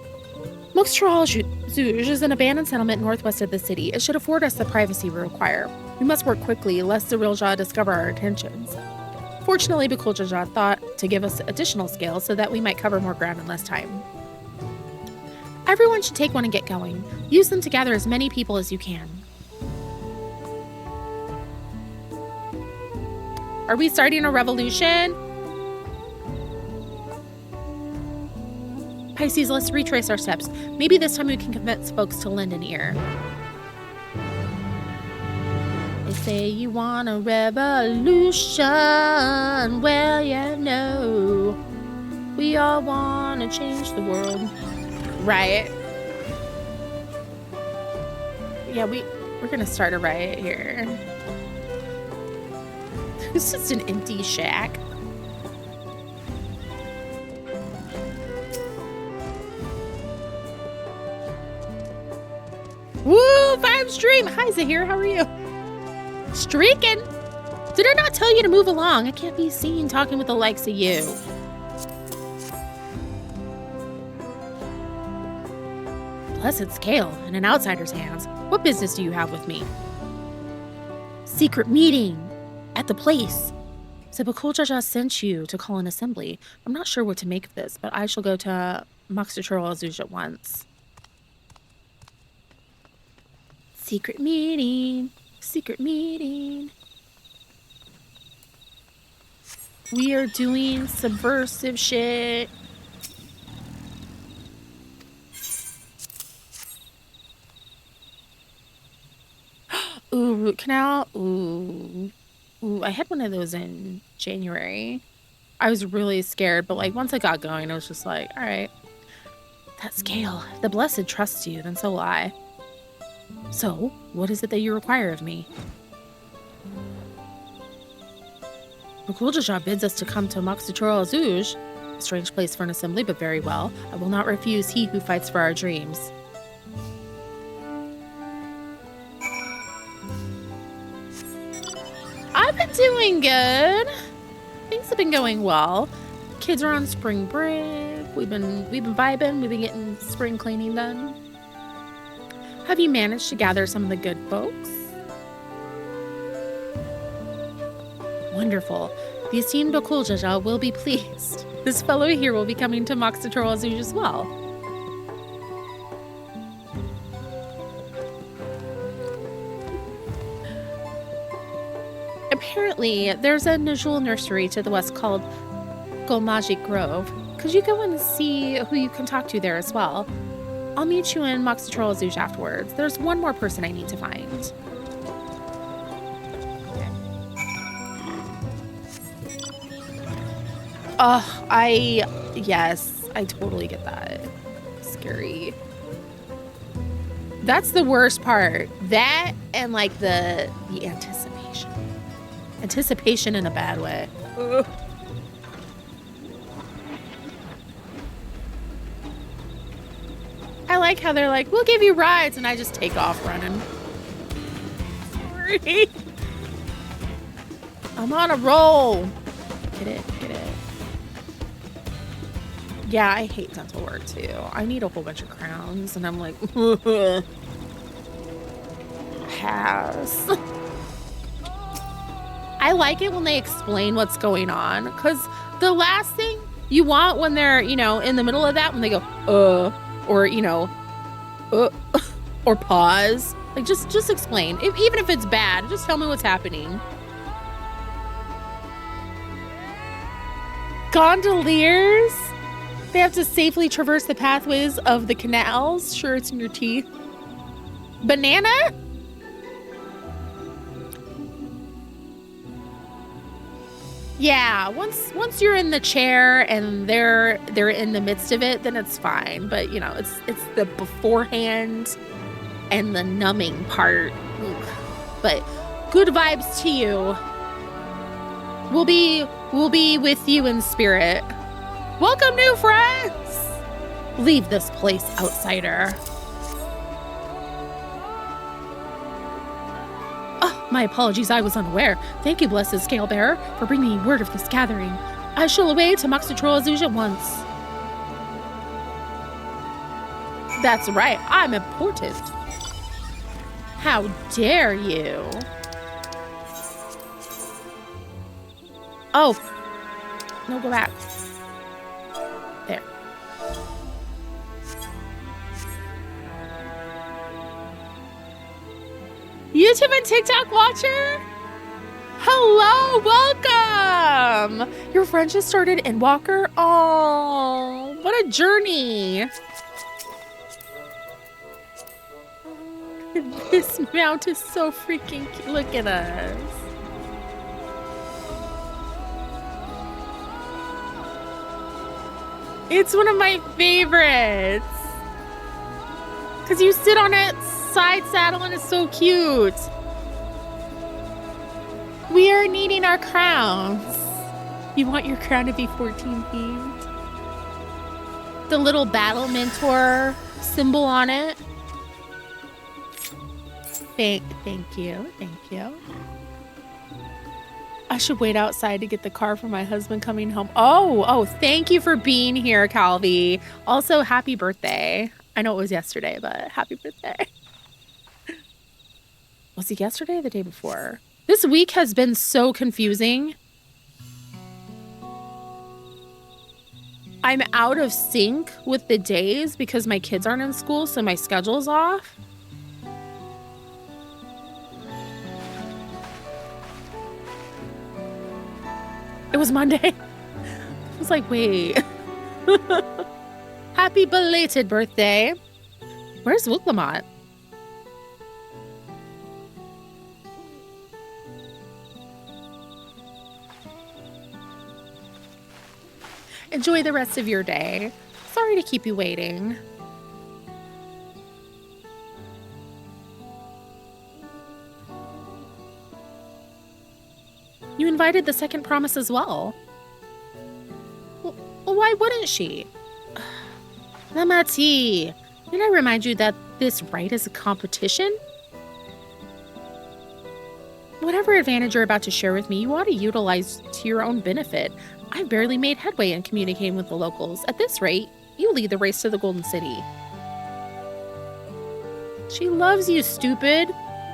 Moxtral Zuj is an abandoned settlement northwest of the city. It should afford us the privacy we require. We must work quickly, lest the Rilja discover our intentions. Fortunately, Bakuljaja thought to give us additional scales so that we might cover more ground in less time. Everyone should take one and get going. Use them to gather as many people as you can. Are we starting a revolution? Pisces, let's retrace our steps. Maybe this time we can convince folks to lend an ear. They say you want a revolution. Well, yeah, no. We all want to change the world. Riot. Yeah, we're gonna start a riot here. It's just an empty shack. Woo! 5 stream! Hi, Zahir, how are you? Streaking! Did I not tell you to move along? I can't be seen talking with the likes of you. Blessed scale in an outsider's hands. What business do you have with me? Secret meeting at the place. Bakuljaja sent you to call an assembly. I'm not sure what to make of this, but I shall go to Moxtral Azuj at once. Secret meeting. Secret meeting. We are doing subversive shit. Ooh, root canal. Ooh, I had one of those in January. I was really scared, but like once I got going, I was just like, all right. That scale. If the blessed trusts you, then so will I. So, what is it that you require of me? Bakuljaja bids us to come to Moxtral Azuj. A strange place for an assembly, but very well. I will not refuse he who fights for our dreams. I've been doing good. Things have been going well. Kids are on spring break. We've been vibing. We've been getting spring cleaning done. Have you managed to gather some of the good folks? Wonderful. The esteemed Bakuljaja will be pleased. This fellow here will be coming to Moxtral Azuj as well. Apparently, there's a Najul nursery to the west called Golmagic Grove. Could you go and see who you can talk to there as well? I'll meet you in Moxtral Azuj afterwards. There's one more person I need to find. Yes, I totally get that. Scary. That's the worst part. That and like the anticipation. Anticipation in a bad way. Ugh. I like how they're like, we'll give you rides, and I just take off running. Sorry. I'm on a roll. Get it, get it. Yeah, I hate dental work too. I need a whole bunch of crowns, and I'm like, pass. I like it when they explain what's going on, because the last thing you want when they're, you know, in the middle of that, when they go, or, you know, or pause. Like, just explain. Even if it's bad, just tell me what's happening. Gondoliers? They have to safely traverse the pathways of the canals. Sure, it's in your teeth. Banana? Yeah, once you're in the chair and they're in the midst of it, then it's fine. But you know, it's the beforehand and the numbing part. Ugh. But good vibes to you. We'll be with you in spirit. Welcome, new friends. Leave this place, outsider. Oh, my apologies, I was unaware. Thank you, blessed Scalebearer, for bringing me word of this gathering. I shall away to Moxitro Azuj at once. That's right, I'm important. How dare you? Oh, no, go back. There. YouTube and TikTok watcher? Hello, welcome! Your friend just started in Walker? Oh, what a journey. This mount is so freaking cute. Look at us. It's one of my favorites. Because you sit on it side saddle and it's so cute. We are needing our crowns. You want your crown to be 14 themed? The little battle mentor symbol on it. Thank you. I should wait outside to get the car for my husband coming home. Oh, thank you for being here, Calvi. Also, happy birthday. I know it was yesterday, but happy birthday. Was it yesterday or the day before? This week has been so confusing. I'm out of sync with the days because my kids aren't in school, so my schedule's off. It was Monday. I was like, wait. Happy belated birthday. Where's Wuklamot? Enjoy the rest of your day. Sorry to keep you waiting. You invited the second promise as well. Well, why wouldn't she? Lamati, did I remind you that this rite is a competition? Whatever advantage you're about to share with me, you ought to utilize to your own benefit. I've barely made headway in communicating with the locals. At this rate, you lead the race to the Golden City. She loves you, stupid.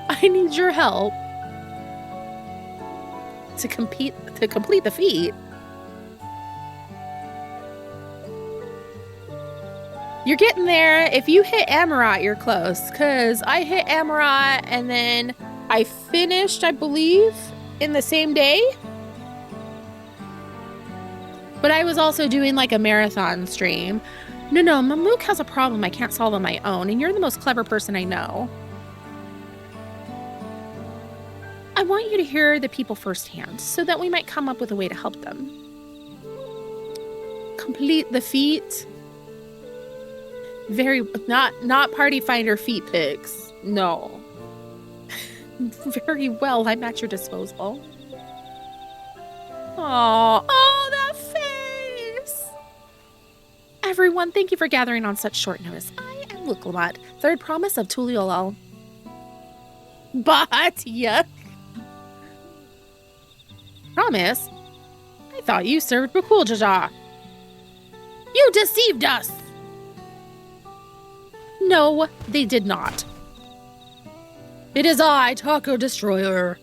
I need your help. To complete the feat. You're getting there. If you hit Amarat, you're close. Because I hit Amarat and then I finished, I believe, in the same day. But I was also doing like a marathon stream. No, Mamook has a problem I can't solve on my own, and you're the most clever person I know. I want you to hear the people firsthand, so that we might come up with a way to help them. Complete the feat. Not party finder feat pics. No. Very well, I'm at your disposal. Oh, that face! Everyone, thank you for gathering on such short notice. I am Luklamat, third promise of Tuliolal. But, yuck. Promise? I thought you served Bakul Jaja. You deceived us! No, they did not. It is I, Taco Destroyer.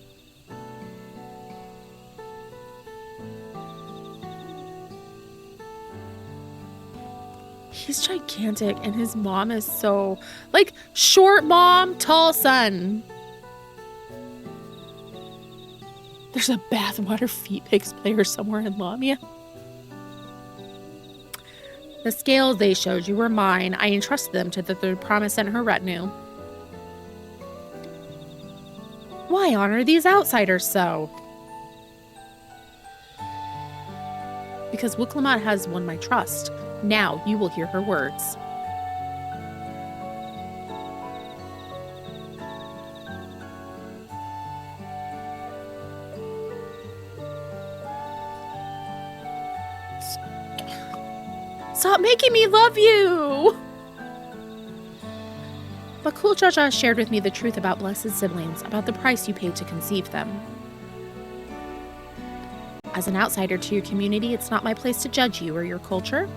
He's gigantic and his mom is so, like, short mom, tall son. There's a Bathwater Feet Pigs player somewhere in Lamia. The scales they showed you were mine. I entrusted them to the third promise and her retinue. Why honor these outsiders so? Because Wuklamot has won my trust. Now you will hear her words. Stop making me love you! But Kuljaja shared with me the truth about blessed siblings, about the price you paid to conceive them. As an outsider to your community, it's not my place to judge you or your culture.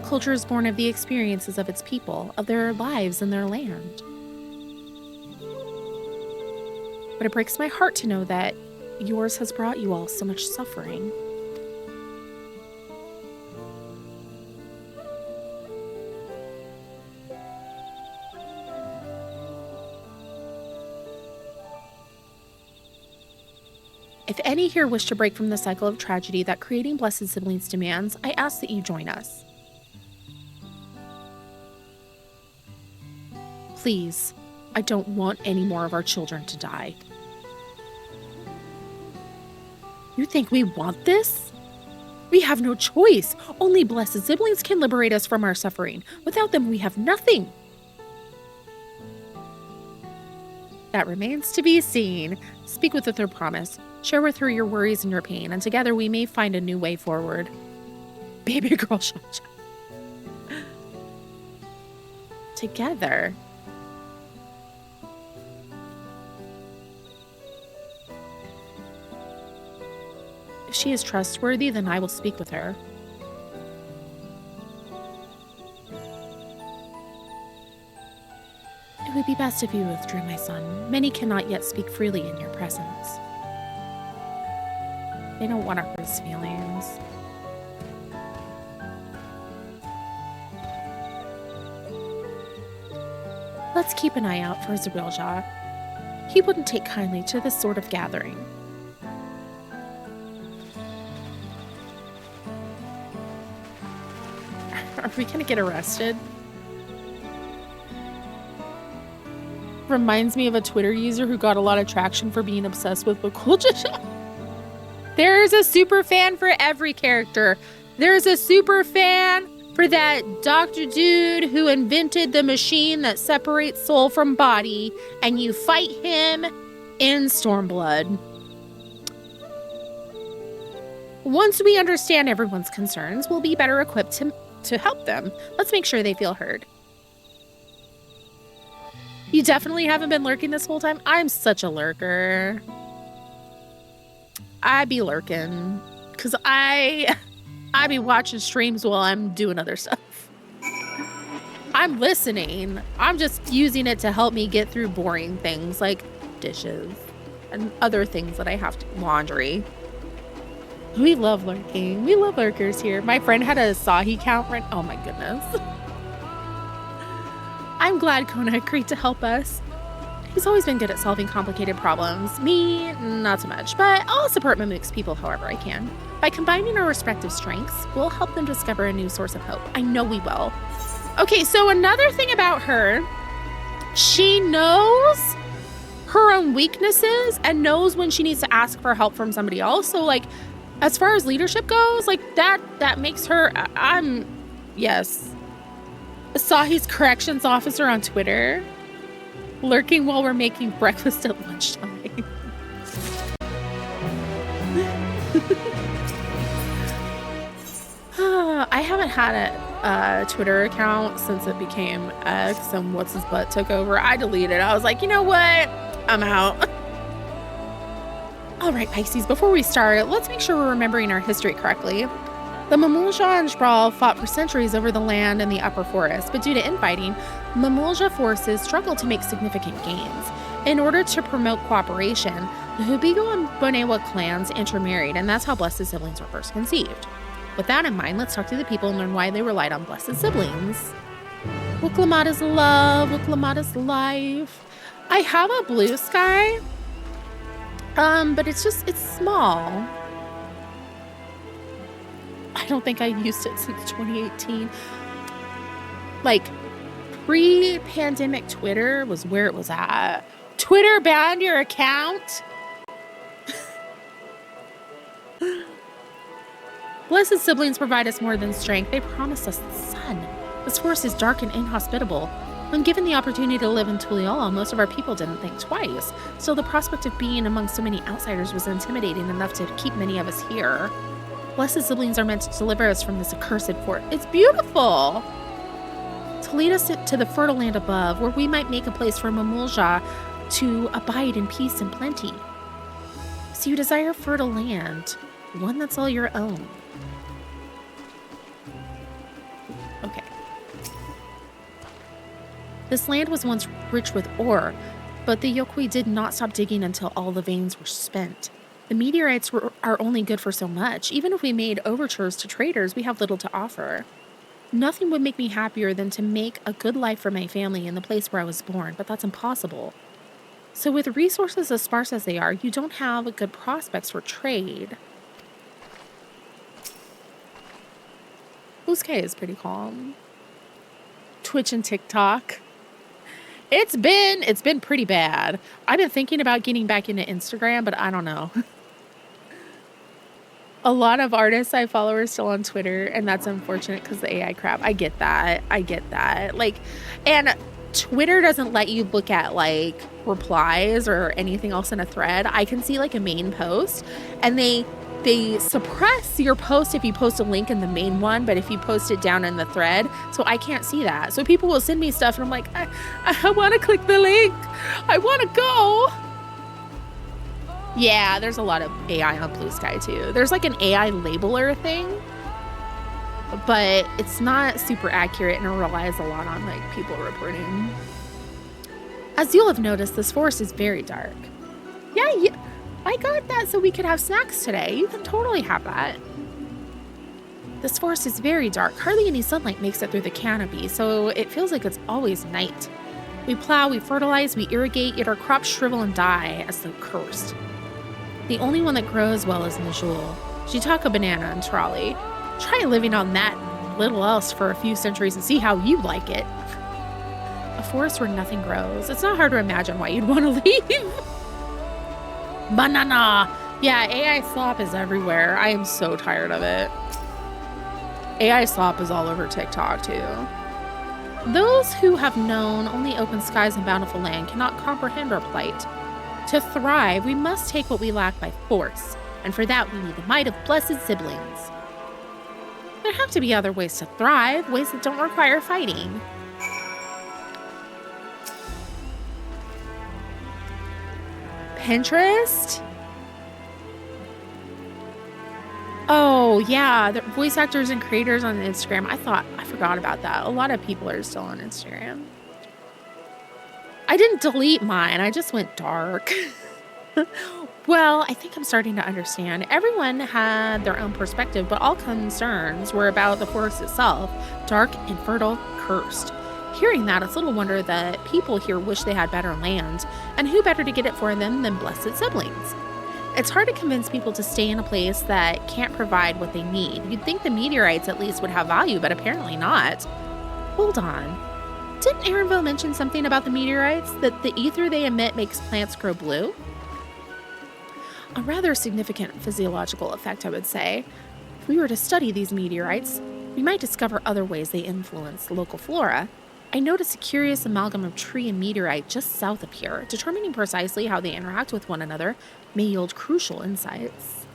Culture is born of the experiences of its people, of their lives and their land. But it breaks my heart to know that yours has brought you all so much suffering. If any here wish to break from the cycle of tragedy that creating blessed siblings demands, I ask that you join us. Please, I don't want any more of our children to die. You think we want this? We have no choice. Only blessed siblings can liberate us from our suffering. Without them, we have nothing. That remains to be seen. Speak with the third promise. Share with her your worries and your pain, and together we may find a new way forward. Baby girl Shasha. Together. If she is trustworthy, then I will speak with her. It would be best if you withdrew, my son. Many cannot yet speak freely in your presence. They don't want to hurt his feelings. Let's keep an eye out for Zarilja. He wouldn't take kindly to this sort of gathering. Are we gonna get arrested? Reminds me of a Twitter user who got a lot of traction for being obsessed with Bakulja. There's a super fan for every character. There's a super fan for that doctor dude who invented the machine that separates soul from body, and you fight him in Stormblood. Once we understand everyone's concerns, we'll be better equipped to help them. Let's make sure they feel heard. You definitely haven't been lurking this whole time? I'm such a lurker. I be lurking because I be watching streams while I'm doing other stuff. I'm listening. I'm just using it to help me get through boring things like dishes and other things that I have to laundry. We love lurking. We love lurkers here. My friend had a Sahi count right. Oh my goodness. I'm glad Kona agreed to help us. He's always been good at solving complicated problems. Me, not so much, but I'll support Mamuk's people however I can. By combining our respective strengths, we'll help them discover a new source of hope. I know we will. Okay, so another thing about her, she knows her own weaknesses and knows when she needs to ask for help from somebody else. So, like, as far as leadership goes, like, that makes her, yes. Sahi's corrections officer on Twitter. Lurking while we're making breakfast at lunchtime. I haven't had a Twitter account since it became X and what's his butt took over. I deleted it. I was like, you know what? I'm out. All right, Pisces, before we start, let's make sure we're remembering our history correctly. The Mamulja and Jbral fought for centuries over the land in the upper forest, but due to infighting, Mamulja forces struggled to make significant gains. In order to promote cooperation, the Hubigo and Bonewa clans intermarried, and that's how blessed siblings were first conceived. With that in mind, let's talk to the people and learn why they relied on blessed siblings. Wuklamot is love, Wuklamot is life. I have a blue sky, but it's small. I I don't think I used it since 2018. Like, pre-pandemic Twitter was where it was at. Twitter banned your account? Blessed siblings provide us more than strength. They promise us the sun. This forest is dark and inhospitable. When given the opportunity to live in Tuliala, most of our people didn't think twice. Still, the prospect of being among so many outsiders was intimidating enough to keep many of us here. Blessed siblings are meant to deliver us from this accursed fort. It's beautiful! To lead us to the fertile land above, where we might make a place for Mamulja to abide in peace and plenty. So you desire fertile land, one that's all your own. Okay. This land was once rich with ore, but the Yokwi did not stop digging until all the veins were spent. The meteorites are only good for so much. Even if we made overtures to traders, we have little to offer. Nothing would make me happier than to make a good life for my family in the place where I was born, but that's impossible. So with resources as sparse as they are, you don't have good prospects for trade. Blue sky is pretty calm. Twitch and TikTok. It's been pretty bad. I've been thinking about getting back into Instagram, but I don't know. A lot of artists I follow are still on Twitter, and that's unfortunate because the AI crap. I get that. Like, and Twitter doesn't let you look at like replies or anything else in a thread. I can see like a main post, and they suppress your post if you post a link in the main one, but if you post it down in the thread, so I can't see that. So people will send me stuff, and I'm like, I want to click the link. I want to go. Yeah, there's a lot of AI on Blue Sky too. There's like an AI labeler thing, but it's not super accurate and it relies a lot on like people reporting. As you'll have noticed, this forest is very dark. Yeah, I got that so we could have snacks today. You can totally have that. This forest is very dark. Hardly any sunlight makes it through the canopy, so it feels like it's always night. We plow, we fertilize, we irrigate, yet our crops shrivel and die as though cursed. The only one that grows well is Najul. She took a banana and trolley. Try living on that and little else for a few centuries and see how you like it. A forest where nothing grows. It's not hard to imagine why you'd want to leave. Banana! Yeah, AI slop is everywhere. I am so tired of it. AI slop is all over TikTok too. Those who have known only open skies and bountiful land cannot comprehend our plight. To thrive, we must take what we lack by force, and for that we need the might of blessed siblings. There have to be other ways to thrive, ways that don't require fighting. Pinterest? Oh, yeah, the voice actors and creators on Instagram. I forgot about that. A lot of people are still on Instagram. I didn't delete mine. I just went dark. Well, I think I'm starting to understand. Everyone had their own perspective, but all concerns were about the forest itself. Dark, infertile, cursed. Hearing that, it's little wonder that people here wish they had better land. And who better to get it for them than blessed siblings? It's hard to convince people to stay in a place that can't provide what they need. You'd think the meteorites at least would have value, but apparently not. Hold on. Didn't Aaronville mention something about the meteorites? That the ether they emit makes plants grow blue? A rather significant physiological effect, I would say. If we were to study these meteorites, we might discover other ways they influence local flora. I noticed a curious amalgam of tree and meteorite just south of here. Determining precisely how they interact with one another may yield crucial insights.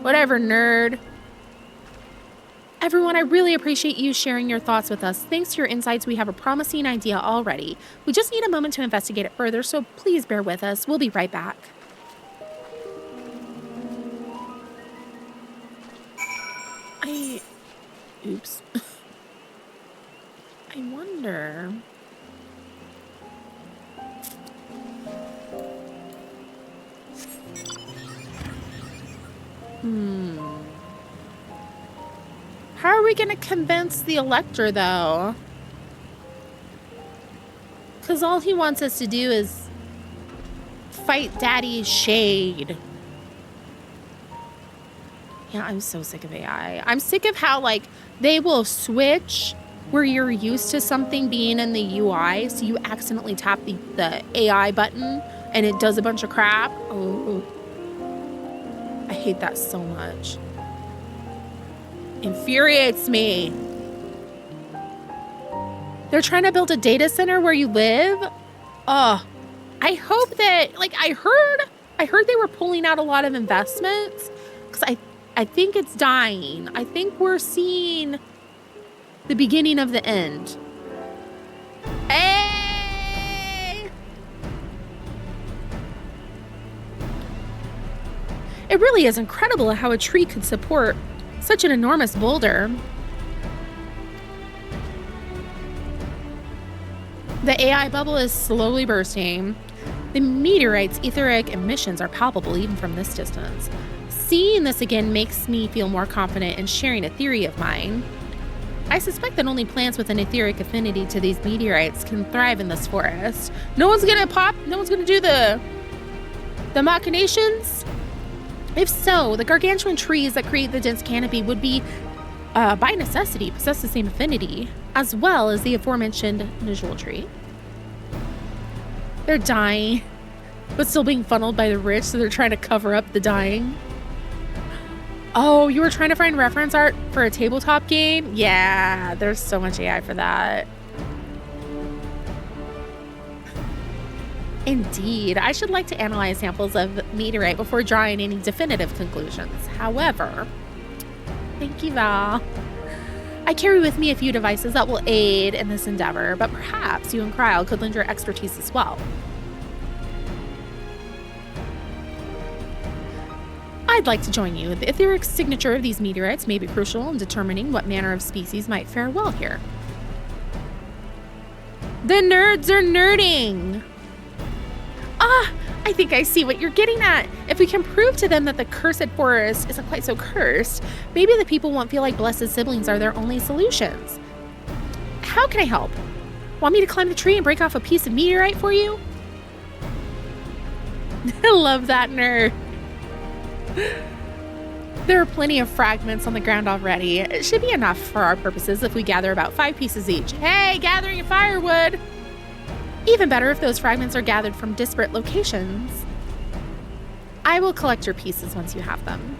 Whatever, nerd. Everyone, I really appreciate you sharing your thoughts with us. Thanks to your insights, we have a promising idea already. We just need a moment to investigate it further, so please bear with us. We'll be right back. Oops. I wonder... How are we gonna convince the Elector, though? Because all he wants us to do is fight Daddy's shade. Yeah, I'm so sick of AI. I'm sick of how, like, they will switch where you're used to something being in the UI, so you accidentally tap the AI button and it does a bunch of crap. Oh, I hate that so much. Infuriates me. They're trying to build a data center where you live. Oh, I hope that, like, I heard they were pulling out a lot of investments because I think it's dying. I think we're seeing the beginning of the end. Hey! It really is incredible how a tree could support such an enormous boulder. The AI bubble is slowly bursting. The meteorite's etheric emissions are palpable even from this distance. Seeing this again makes me feel more confident in sharing a theory of mine. I suspect that only plants with an etheric affinity to these meteorites can thrive in this forest. No one's gonna do the machinations? If so, the gargantuan trees that create the dense canopy would be, by necessity, possess the same affinity, as well as the aforementioned visual tree. They're dying, but still being funneled by the rich, so they're trying to cover up the dying. Oh, you were trying to find reference art for a tabletop game? Yeah, there's so much AI for that. Indeed, I should like to analyze samples of meteorite before drawing any definitive conclusions. However, thank you, Val. I carry with me a few devices that will aid in this endeavor, but perhaps you and Kryl could lend your expertise as well. I'd like to join you. The etheric signature of these meteorites may be crucial in determining what manner of species might fare well here. The nerds are nerding! Ah, I think I see what you're getting at. If we can prove to them that the cursed forest isn't quite so cursed, maybe the people won't feel like blessed siblings are their only solutions. How can I help? Want me to climb the tree and break off a piece of meteorite for you? I love that nerd. There are plenty of fragments on the ground already. It should be enough for our purposes if we gather about 5 pieces each. Hey, gathering firewood! Even better if those fragments are gathered from disparate locations. I will collect your pieces once you have them.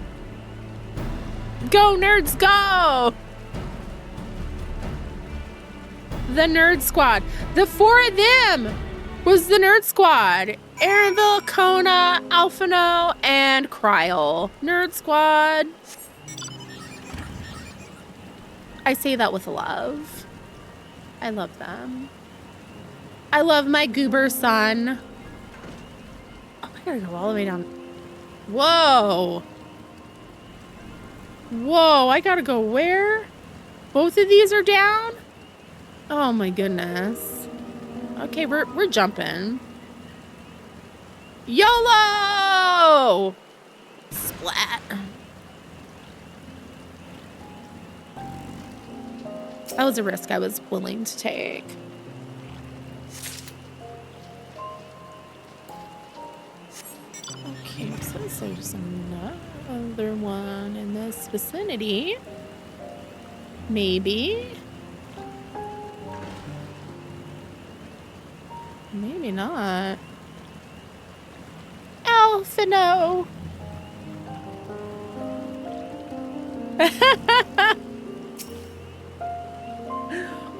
Go, nerds, go! The Nerd Squad. The 4 of them was the Nerd Squad. Aaronville, Kona, Alphino, and Kryl. Nerd Squad. I say that with love. I love them. I love my goober son. Oh, I gotta go all the way down. Whoa. Whoa, I gotta go where? Both of these are down? Oh my goodness. Okay, we're jumping. YOLO! Splat. That was a risk I was willing to take. Okay, so there's another one in this vicinity. Maybe. Maybe not. Alphino!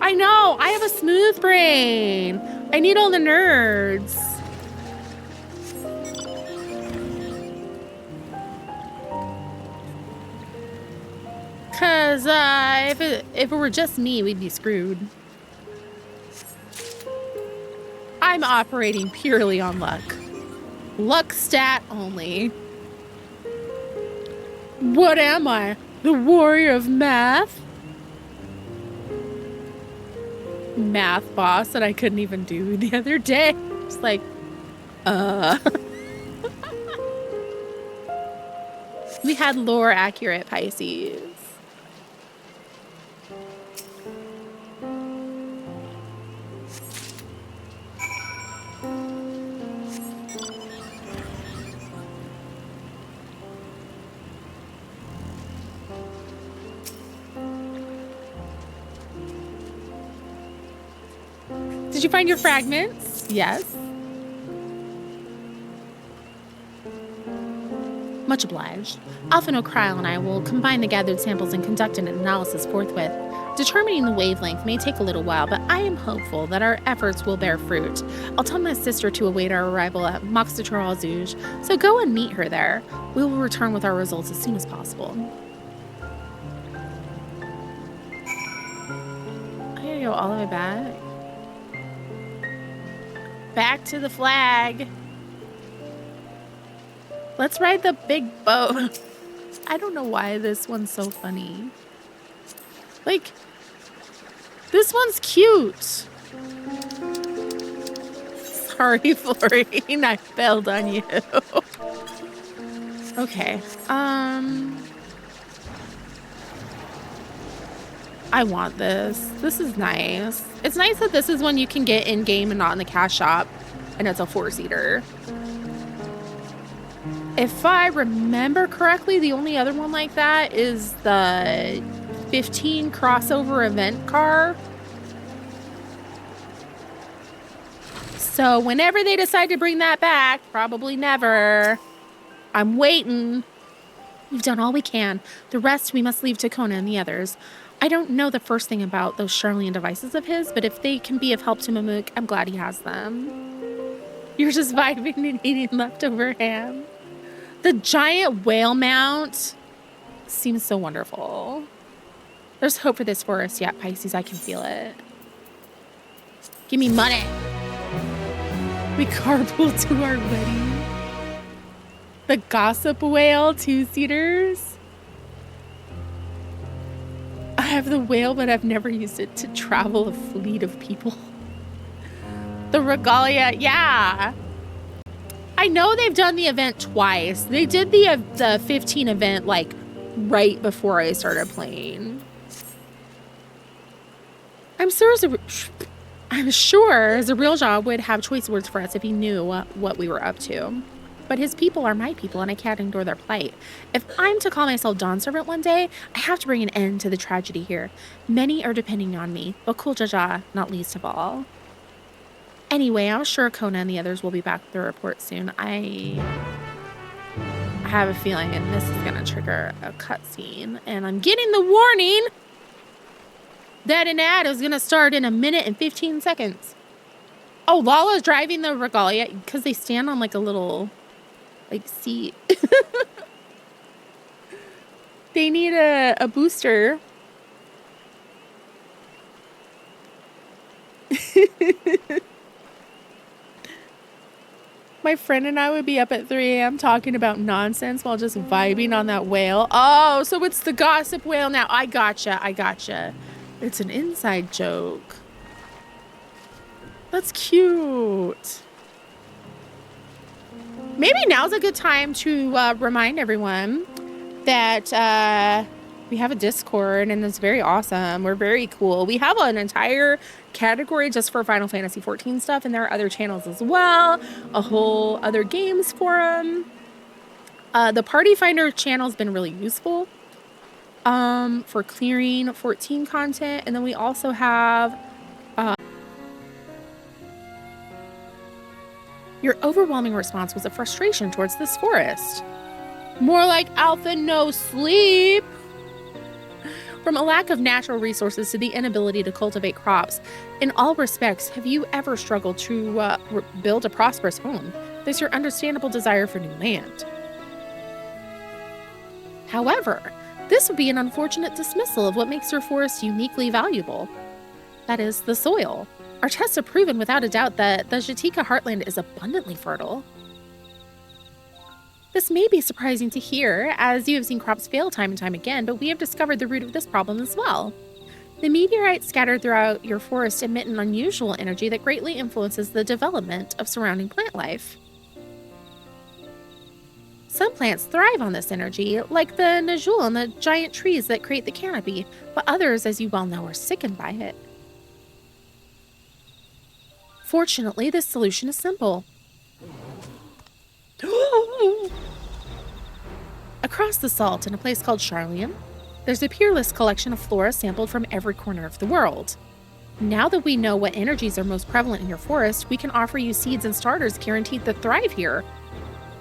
I know! I have a smooth brain! I need all the nerds. Because if it were just me, we'd be screwed. I'm operating purely on luck. Luck stat only. What am I? The warrior of math? Math boss that I couldn't even do the other day. Just like, We had lore accurate Pisces. Did you find your fragments? Yes. Much obliged. Alpha O'Crile and I will combine the gathered samples and conduct an analysis forthwith. Determining the wavelength may take a little while, but I am hopeful that our efforts will bear fruit. I'll tell my sister to await our arrival at Moxitral-Zouj, so go and meet her there. We will return with our results as soon as possible. I gotta go all the way back. Back to the flag. Let's ride the big boat. I don't know why this one's so funny. Like, this one's cute. Sorry, Florine, I failed on you. Okay. I want this. This is nice. It's nice that this is one you can get in-game and not in the cash shop. And it's a 4-seater. If I remember correctly, the only other one like that is the 15 crossover event car. So whenever they decide to bring that back, probably never. I'm waiting. We've done all we can. The rest we must leave to Kona and the others. I don't know the first thing about those Charlian devices of his, but if they can be of help to Mamook, I'm glad he has them. You're just vibing and eating leftover ham. The giant whale mount seems so wonderful. There's hope for this forest yet, Pisces. I can feel it. Give me money. We carpool to our wedding. The gossip whale 2-seaters. I have the whale, but I've never used it to travel a fleet of people. The regalia, yeah. I know they've done the event twice. They did the 15 event like right before I started playing. I'm sure Zariljah would have choice words for us if he knew what we were up to. But his people are my people, and I can't ignore their plight. If I'm to call myself Dawn Servant one day, I have to bring an end to the tragedy here. Many are depending on me, but Kuljaja not least of all. Anyway, I'm sure Kona and the others will be back with their report soon. I have a feeling this is going to trigger a cutscene. And I'm getting the warning that an ad is going to start in 1 minute and 15 seconds. Oh, Lala's driving the regalia because they stand on like a little like seat. They need a booster. My friend and I would be up at 3 a.m. talking about nonsense while just vibing on that whale. Oh, so it's the gossip whale now. I gotcha. It's an inside joke. That's cute. Maybe now's a good time to remind everyone that we have a Discord, and it's very awesome. We're very cool. We have an entire category just for Final Fantasy XIV stuff, and there are other channels as well. A whole other games forum. The Party Finder channel has been really useful for clearing 14 content, and then we also have your overwhelming response was a frustration towards this forest. More like Alpha no sleep. From a lack of natural resources to the inability to cultivate crops, in all respects, have you ever struggled to build a prosperous home? There's your understandable desire for new land. However, this would be an unfortunate dismissal of what makes your forest uniquely valuable. That is, the soil. Our tests have proven without a doubt that the Jatika heartland is abundantly fertile. This may be surprising to hear, as you have seen crops fail time and time again, but we have discovered the root of this problem as well. The meteorites scattered throughout your forest emit an unusual energy that greatly influences the development of surrounding plant life. Some plants thrive on this energy, like the Najul and the giant trees that create the canopy, but others, as you well know, are sickened by it. Fortunately, this solution is simple. Across the salt, in a place called Charlian, there's a peerless collection of flora sampled from every corner of the world. Now that we know what energies are most prevalent in your forest, we can offer you seeds and starters guaranteed to thrive here.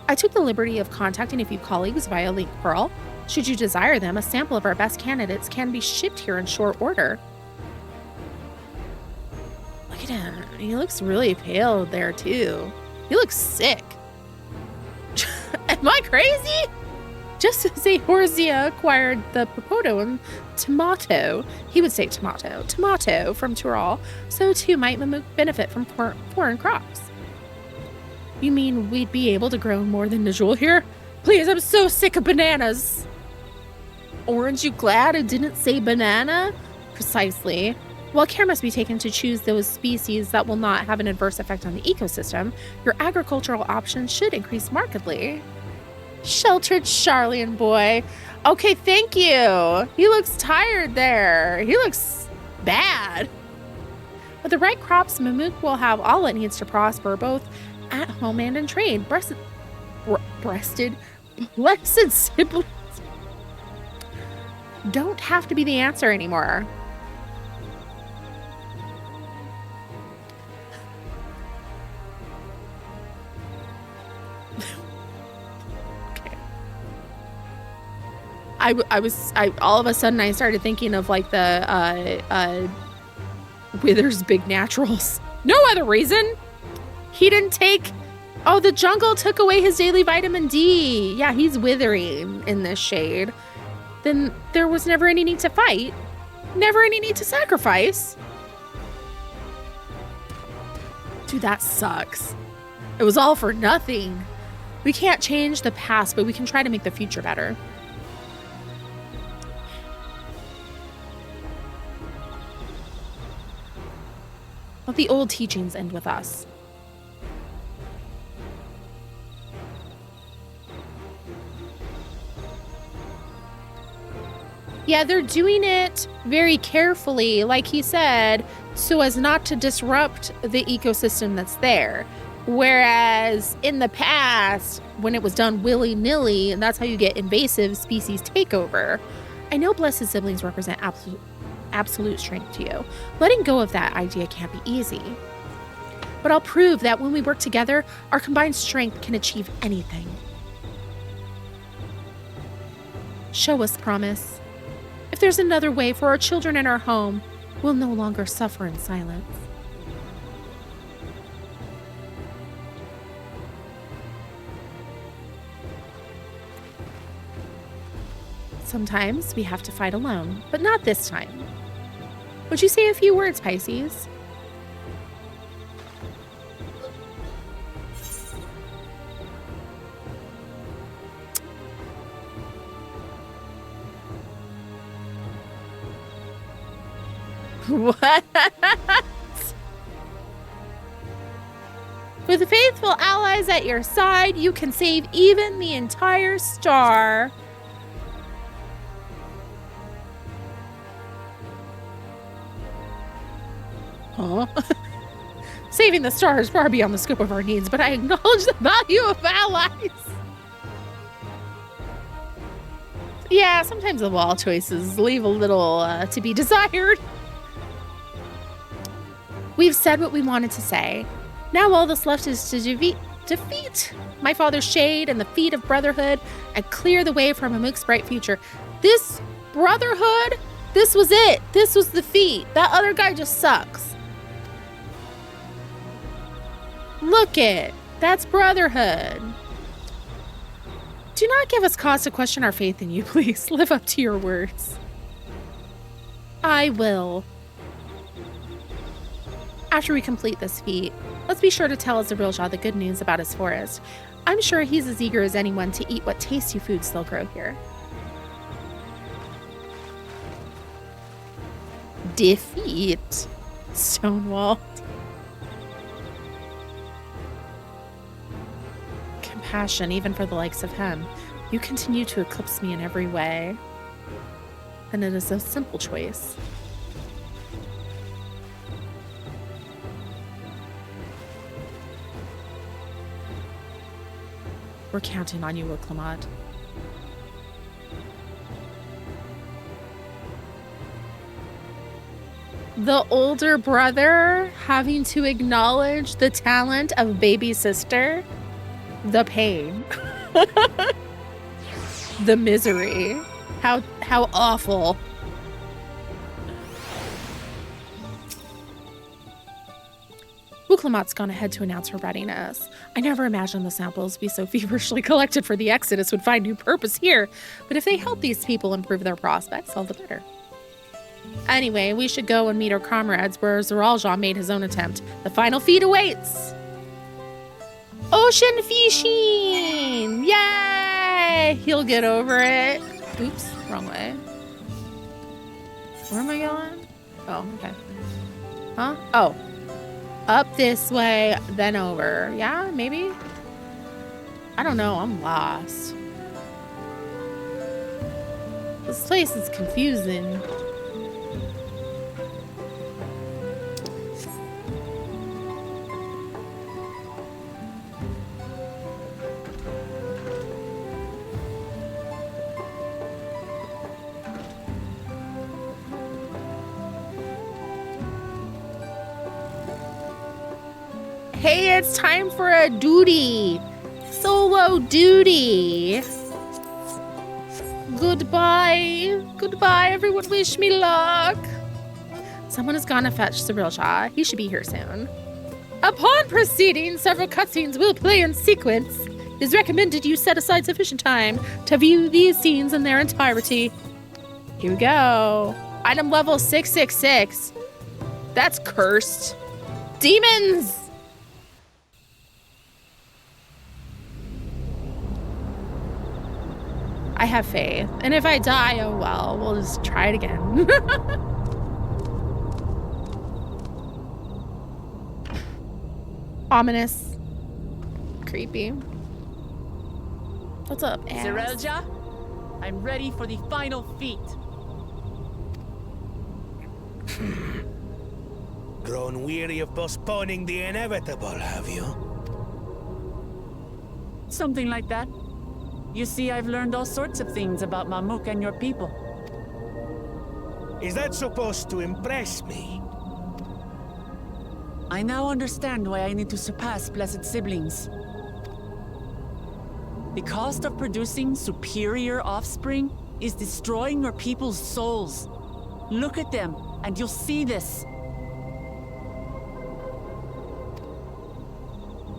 I took the liberty of contacting a few colleagues via Link Pearl. Should you desire them, a sample of our best candidates can be shipped here in short order. Look at him. He looks really pale there, too. He looks sick. Am I crazy? Just as Eorzea acquired the Popoto and Tomato, he would say tomato from Tural, so too might Mamook benefit from foreign crops. You mean we'd be able to grow more than Najul here? Please, I'm so sick of bananas. Aren't you glad I didn't say banana? Precisely. While care must be taken to choose those species that will not have an adverse effect on the ecosystem, your agricultural options should increase markedly. Sheltered Charlian boy. Okay, thank you. He looks tired there. He looks bad. With the right crops, Mamook will have all it needs to prosper, both at home and in trade. Blessed siblings don't have to be the answer anymore. I all of a sudden I started thinking of like the Wither's Big Naturals. No other reason. He didn't take, oh, the jungle took away his daily vitamin D. Yeah, he's withering in this shade. Then there was never any need to fight. Never any need to sacrifice. Dude, that sucks. It was all for nothing. We can't change the past, but we can try to make the future better. Let the old teachings end with us. Yeah, they're doing it very carefully, like he said, so as not to disrupt the ecosystem that's there. Whereas in the past, when it was done willy-nilly, and that's how you get invasive species takeover. I know Blessed Siblings represent absolute strength to you. Letting go of that idea can't be easy. But I'll prove that when we work together, our combined strength can achieve anything. Show us promise. If there's another way for our children and our home, we'll no longer suffer in silence. Sometimes we have to fight alone, but not this time. Would you say a few words, Pisces? What? With faithful allies at your side, you can save even the entire star. Huh? Saving the star is far beyond the scope of our needs, but I acknowledge the value of allies. Yeah, sometimes the wall choices leave a little to be desired. We've said what we wanted to say. Now all that's left is to defeat my father's shade and the feet of Brotherhood and clear the way for Mamook's bright future. This Brotherhood, this was it. This was the feat. That other guy just sucks. Look it. That's Brotherhood. Do not give us cause to question our faith in you, please. Live up to your words. I will. After we complete this feat, let's be sure to tell Zarilja the good news about his forest. I'm sure he's as eager as anyone to eat what tasty foods they'll grow here. Defeat. Stonewall. Compassion, even for the likes of him. You continue to eclipse me in every way. And it is a simple choice. We're counting on you, Oklamat. The older brother having to acknowledge the talent of baby sister. The pain. The misery. How awful. Uklamat's gone ahead to announce her readiness. I never imagined the samples we so feverishly collected for the Exodus would find new purpose here, but if they help these people improve their prospects, all the better. Anyway, we should go and meet our comrades where Zeralja made his own attempt. The final feat awaits! Ocean fishing! Yay! He'll get over it. Oops, wrong way. Where am I going? Oh, okay. Huh? Oh. Up this way, then over. Yeah, maybe? I don't know. I'm lost. This place is confusing. Hey, it's time for a duty. Solo duty. Goodbye. Goodbye, everyone. Wish me luck. Someone has gone to fetch Zeralja. He should be here soon. Upon proceeding, several cutscenes will play in sequence. It is recommended you set aside sufficient time to view these scenes in their entirety. Here we go. Item level 666. That's cursed. Demons! I have faith. And if I die, oh well. We'll just try it again. Ominous. Creepy. What's up, ass? Zeralja, I'm ready for the final feat. Grown weary of postponing the inevitable, have you? Something like that. You see, I've learned all sorts of things about Mamuk and your people. Is that supposed to impress me? I now understand why I need to surpass blessed siblings. The cost of producing superior offspring is destroying your people's souls. Look at them, and you'll see this.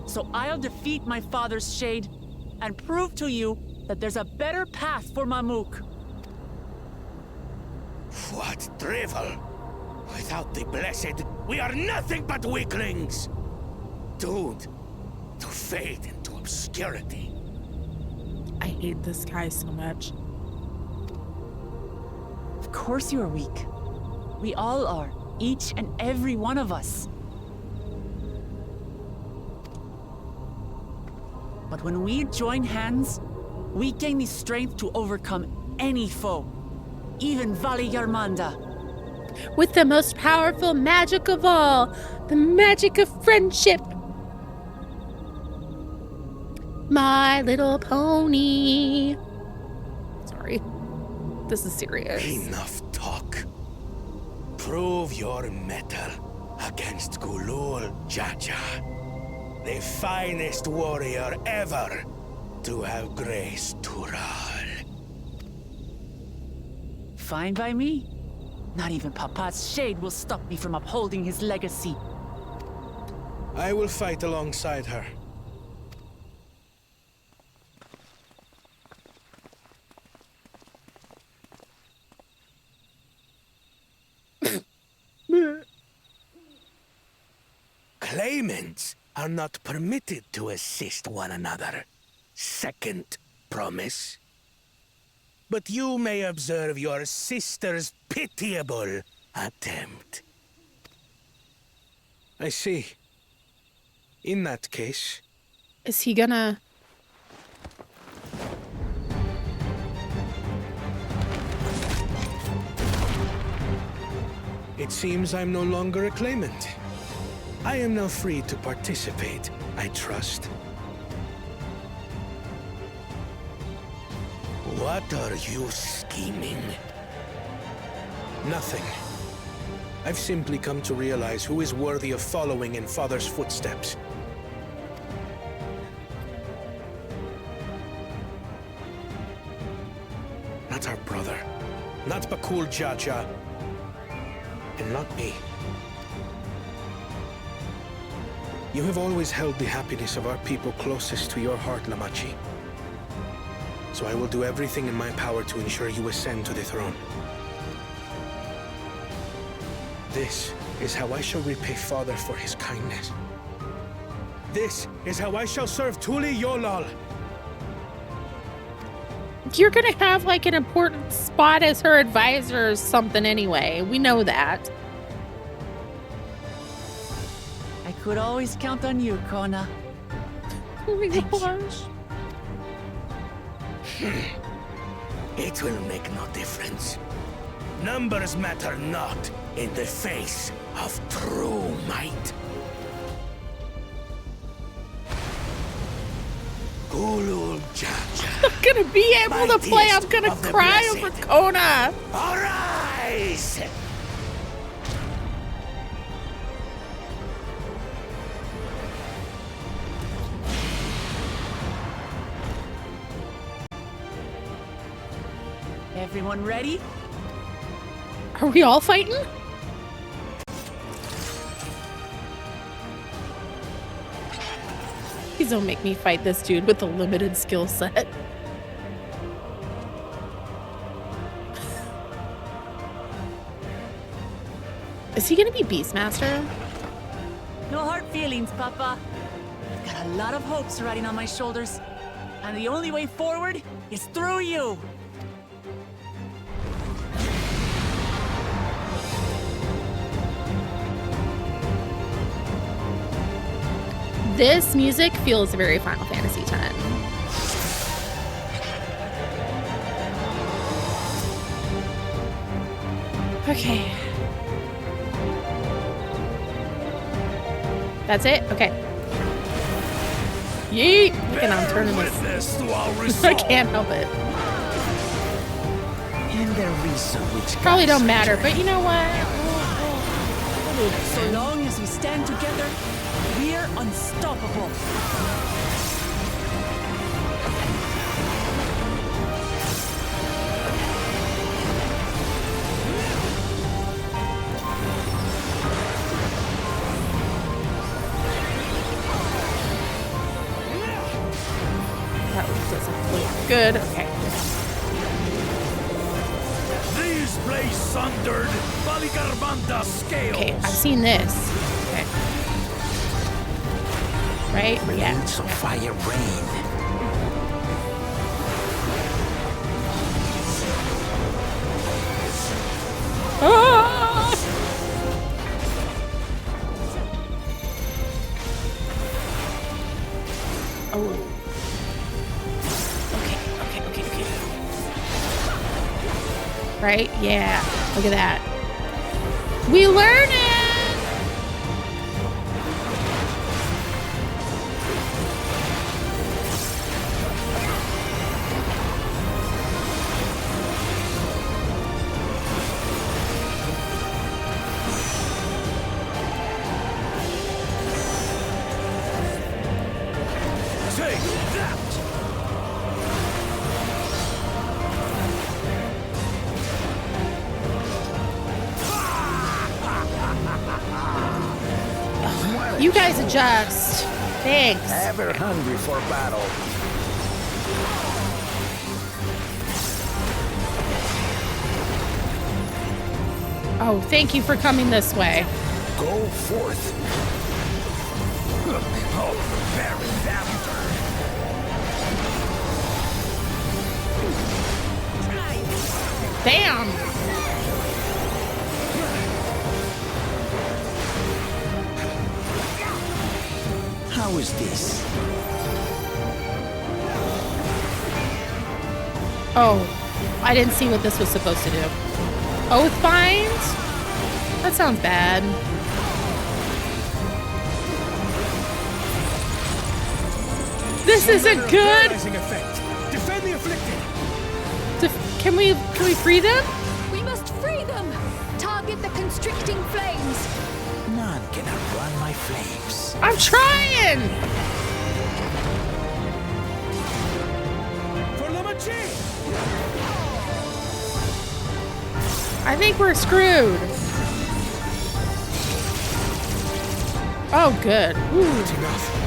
So I'll defeat my father's shade and prove to you that there's a better path for Mamuk. What drivel! Without the blessed, we are nothing but weaklings! Doomed to fade into obscurity. I hate this guy so much. Of course you are weak. We all are, each and every one of us. But when we join hands, we gain the strength to overcome any foe, even Vali Yarmanda. With the most powerful magic of all, the magic of friendship. My Little Pony. Sorry. This is serious. Enough talk. Prove your mettle against Gulul Jaja, the finest warrior ever to have graced Tural. Fine by me. Not even Papa's shade will stop me from upholding his legacy. I will fight alongside her. Claimants are not permitted to assist one another. Second promise. But you may observe your sister's pitiable attempt. I see. In that case... Is he gonna... It seems I'm no longer a claimant. I am now free to participate, I trust. What are you scheming? Nothing. I've simply come to realize who is worthy of following in Father's footsteps. Not our brother, not Bakul Jaja, and not me. You have always held the happiness of our people closest to your heart, Lamachi. So I will do everything in my power to ensure you ascend to the throne. This is how I shall repay Father for his kindness. This is how I shall serve Tuli Yolal. You're gonna have like an important spot as her advisor or something anyway. We know that. I could always count on you, Kona. Oh my gosh. It will make no difference. Numbers matter not in the face of true might. Gulul Jaja. I'm gonna be able to play. I'm gonna cry over Kona. Arise! Everyone ready? Are we all fighting? Please don't make me fight this dude with a limited skill set. Is he gonna be Beastmaster? No hard feelings, Papa. I've got a lot of hopes riding on my shoulders. And the only way forward is through you. This music feels very Final Fantasy X. Okay. That's it? Okay. Yeet! And I'm turning this. I can't help it. And the reason which Probably don't matter, but you know what? So long as we stand together, we're unstoppable. That doesn't look good. Okay. these blaze sundered Balikarbanda scales. Okay, I've seen this. Okay. Right? Yeah. Roots of fire rain. Ah! Oh. Okay. Right? Yeah. Look at that. We learn it! You guys adjust. Thanks. Ever hungry for battle. Oh, thank you for coming this way. Go forth. Oh, very Damn. How is this? Oh, I didn't see what this was supposed to do. Oathbind? That sounds bad. This isn't good. Defend the afflicted. Can we free them? We must free them! Target the constricting flames! None can outrun my flames. I'm trying! For Lamachi! I think we're screwed. Oh, good. Ooh. That's enough.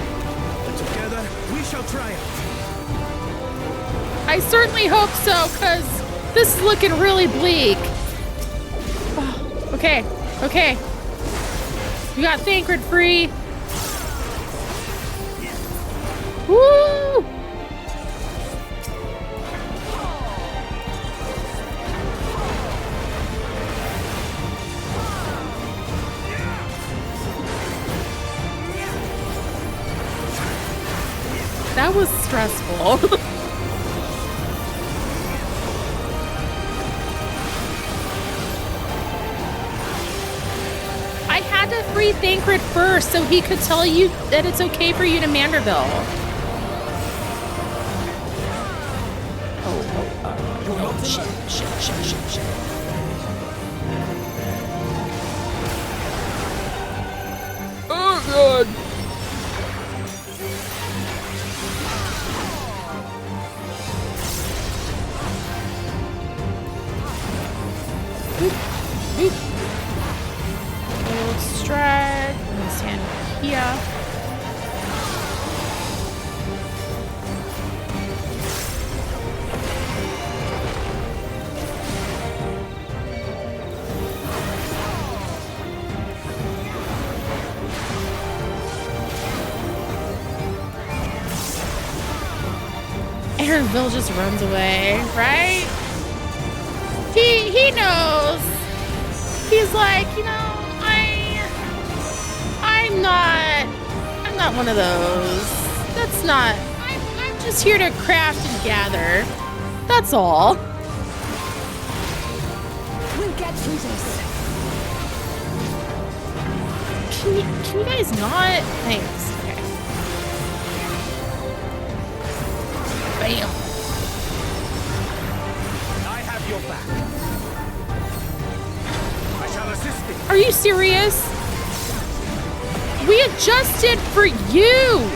Together, we shall triumph. I certainly hope so, because this is looking really bleak. Oh, okay, okay. We got Thancred free. Woo! That was stressful. I had to free Thancred first so he could tell you that it's okay for you to Manderville. Oh, shit. Oh, God. Stride, and stand here. Aaronville just runs away, right? He knows. He's like, you know, I'm not one of those. That's not. I'm just here to craft and gather. That's all. We'll get through this. Can you guys not? Thanks. Okay. Bam. I have your back. I shall assist thee. Are you serious? We adjusted for you!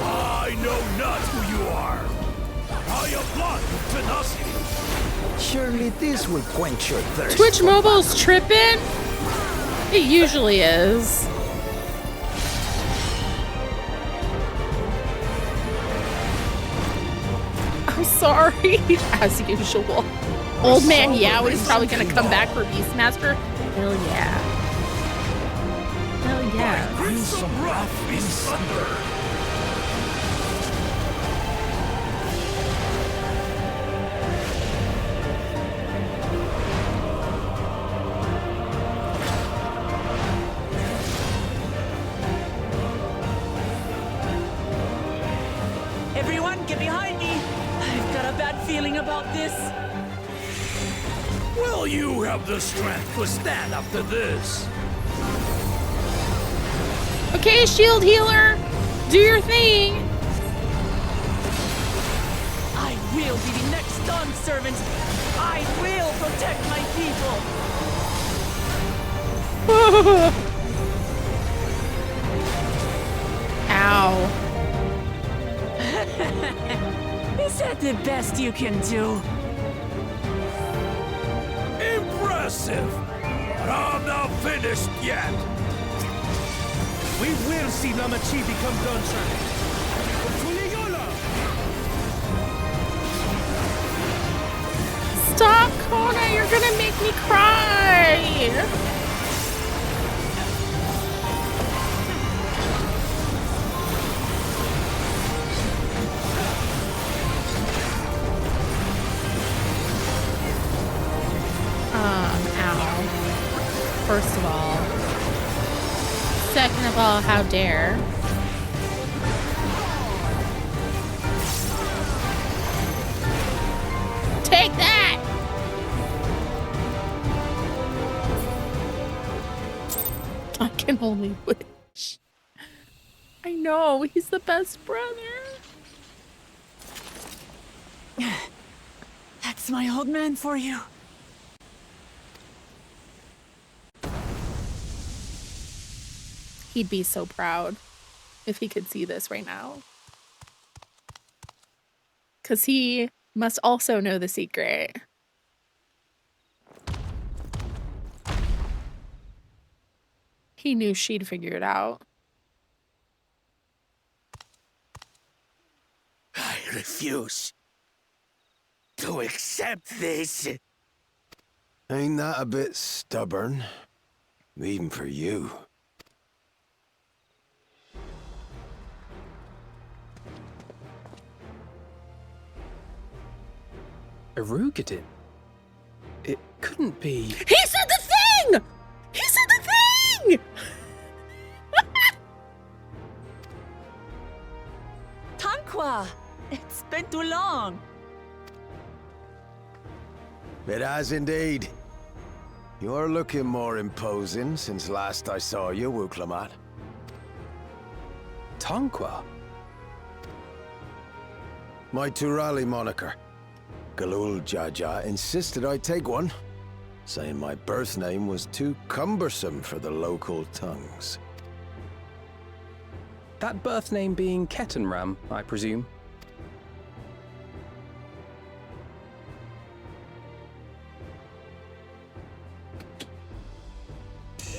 I know not who you are. I am blood of tenacity. Surely this will quench your thirst. Twitch Mobile's tripping? It usually is. I'm sorry, as usual. Old man Yowie's probably gonna come back for Beastmaster. Hell yeah. Hell yeah. Bring some wrath in thunder. Everyone, get behind me! I've got a bad feeling about this. Will you have the strength to stand after this? Okay, shield healer, do your thing. I will be the next Dawn servant. I will protect my people. Ow. Is that the best you can do? Impressive! But I'm not finished yet. We will see Lamachi become DAWNTRAIL. Stop, Kona, you're gonna make me cry. Ow. First of all. Second of all, how dare. Take that! I can only wish. I know, he's the best brother. That's That's my old man for you. He'd be so proud if he could see this right now. Because he must also know the secret. He knew she'd figure it out. I refuse to accept this. Ain't that a bit stubborn? Even for you. Erugadin? It couldn't be... He said the thing! He said the thing! Tanqua! It's been too long. It has indeed. You're looking more imposing since last I saw you, Wuklamat. Tanqua? My Turali moniker. Galul Jaja insisted I take one, saying my birth name was too cumbersome for the local tongues. That birth name being Ketenram, I presume?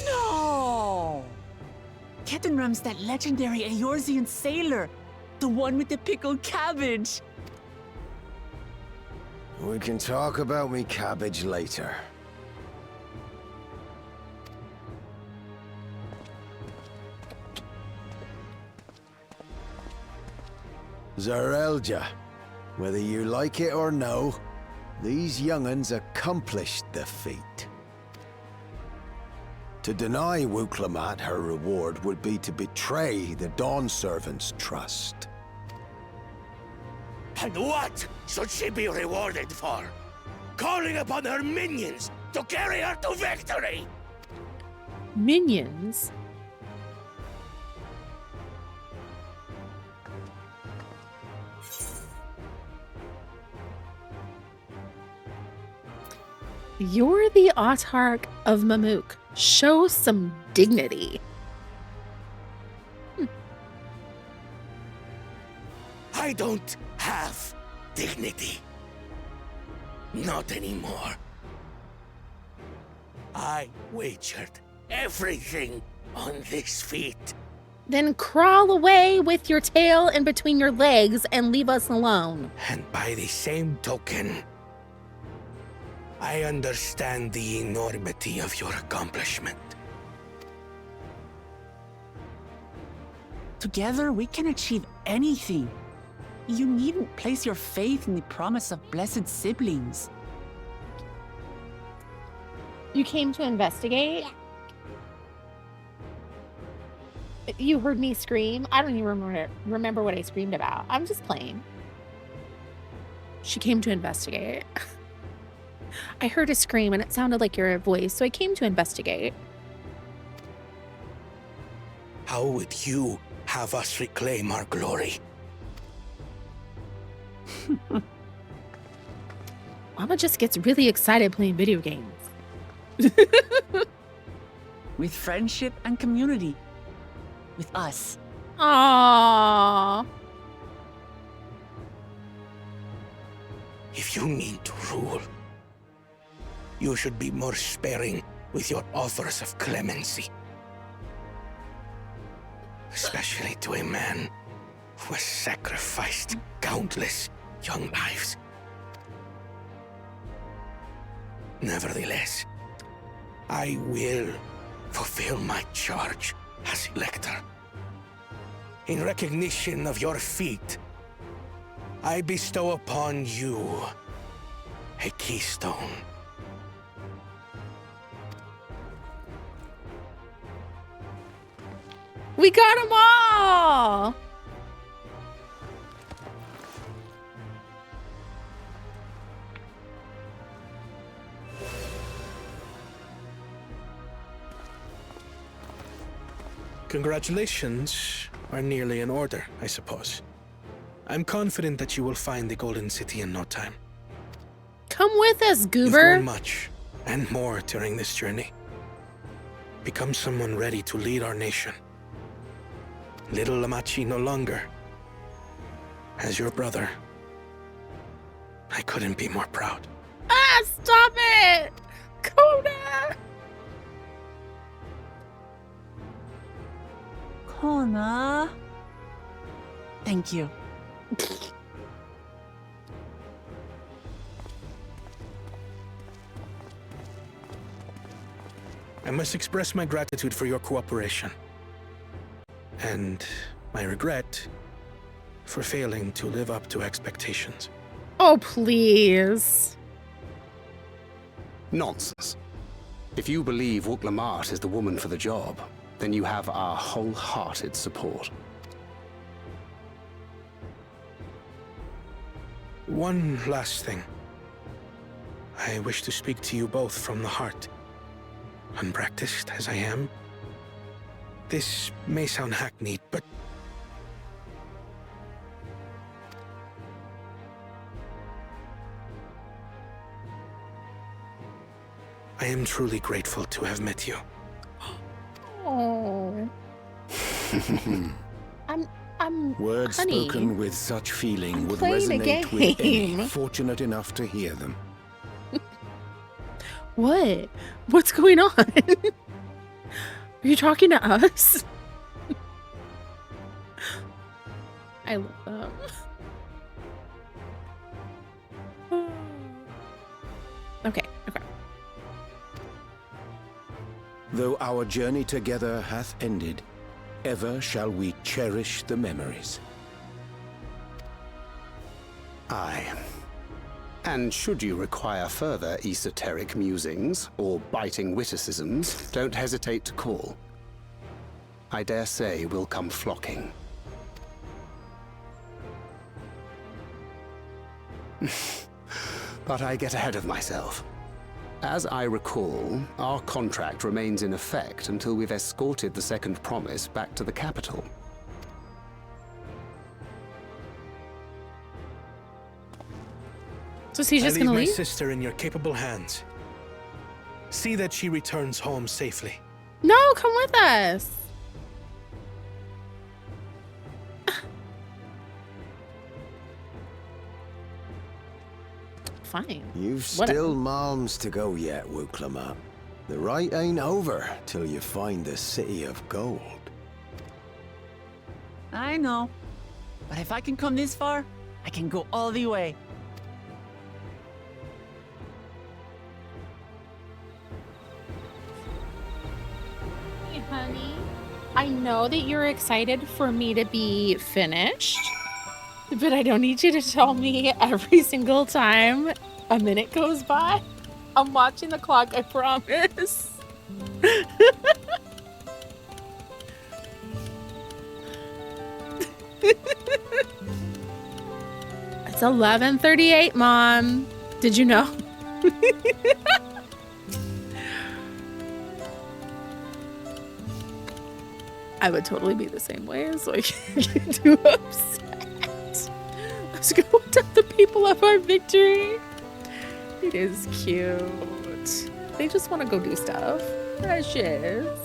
No! Ketenram's that legendary Eorzean sailor. The one with the pickled cabbage. We can talk about me cabbage later. Zarelja, whether you like it or no, these young'uns accomplished the feat. To deny Wuklamat her reward would be to betray the Dawn Servant's trust. And what should she be rewarded for? Calling upon her minions to carry her to victory! Minions? You're the Autarch of Mamuk. Show some dignity. I don't have dignity. Not anymore. I wagered everything on this feat. Then crawl away with your tail in between your legs and leave us alone. And by the same token, I understand the enormity of your accomplishment. Together, we can achieve anything. You needn't place your faith in the promise of blessed siblings. You came to investigate? You heard me scream? I don't even remember what I screamed about. I'm just playing. She came to investigate. I heard a scream and it sounded like your voice, so I came to investigate. How would you have us reclaim our glory? Mama just gets really excited playing video games. With friendship and community. With us. Aww. If you mean to rule, you should be more sparing with your offers of clemency. Especially to a man who has sacrificed countless young lives. Nevertheless, I will fulfill my charge as Elector. In recognition of your feat, I bestow upon you a keystone. We got them all! Congratulations are nearly in order, I suppose. I'm confident that you will find the Golden City in no time. Come with us, You've goober. grown much and more during this journey. Become someone ready to lead our nation. Little Lamachi no longer. As your brother, I couldn't be more proud. Ah, stop it! Kona! Kona. Thank you. I must express my gratitude for your cooperation. And my regret for failing to live up to expectations. Oh, please. Nonsense. If you believe Wuk-Lamat is the woman for the job, then you have our wholehearted support. One last thing. I wish to speak to you both from the heart. Unpracticed as I am, this may sound hackneyed, but I am truly grateful to have met you. Oh. I'm Words honey, spoken with such feeling I'm would playing a resonate with any game. fortunate enough to hear them. What? What's going on? Are you talking to us? I love them. Okay. Though our journey together hath ended, ever shall we cherish the memories. Aye. And should you require further esoteric musings or biting witticisms, don't hesitate to call. I dare say we'll come flocking. But I get ahead of myself. As I recall, our contract remains in effect until we've escorted the second promise back to the capital. So he's just I gonna leave my leave? sister in your capable hands. See that she returns home safely. No, come with us. Fine. You've Whatever. still malms to go yet, Wuk-Lamat. The rite ain't over till you find the city of gold. I know. But if I can come this far, I can go all the way. Hey, honey. I know that you're excited for me to be finished, but I don't need you to tell me every single time a minute goes by. I'm watching the clock, I promise. It's 11:38, Mom. Did you know? I would totally be the same way, so I can't get too upset. Let's go tell the people of our victory. It is cute. They just want to go do stuff. Precious.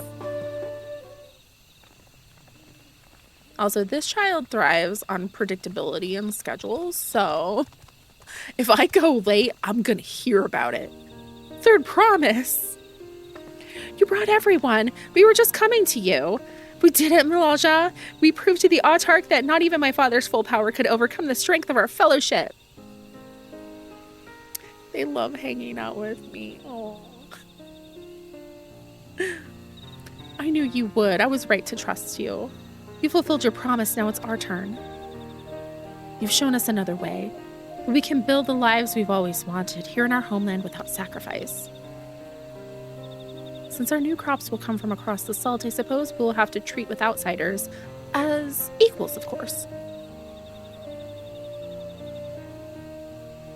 Also, this child thrives on predictability and schedules, so if I go late, I'm gonna hear about it. Third promise. You brought everyone. We were just coming to you. We did it, Milaja. We proved to the Autarch that not even my father's full power could overcome the strength of our fellowship. They love hanging out with me. Oh. I knew you would. I was right to trust you. You fulfilled your promise. Now it's our turn. You've shown us another way. We can build the lives we've always wanted here in our homeland without sacrifice. Since our new crops will come from across the salt, I suppose we'll have to treat with outsiders as equals, of course.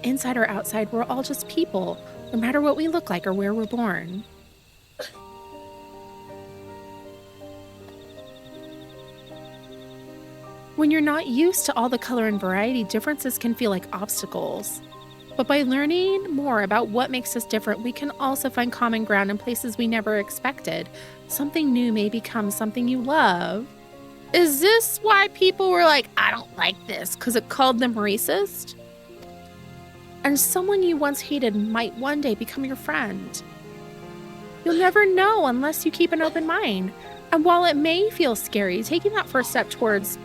Inside or outside, we're all just people, no matter what we look like or where we're born. When you're not used to all the color and variety, differences can feel like obstacles. But by learning more about what makes us different, we can also find common ground in places we never expected. Something new may become something you love. Is this why people were like, I don't like this, because it called them racist? And someone you once hated might one day become your friend. You'll never know unless you keep an open mind. And while it may feel scary, taking that first step towards...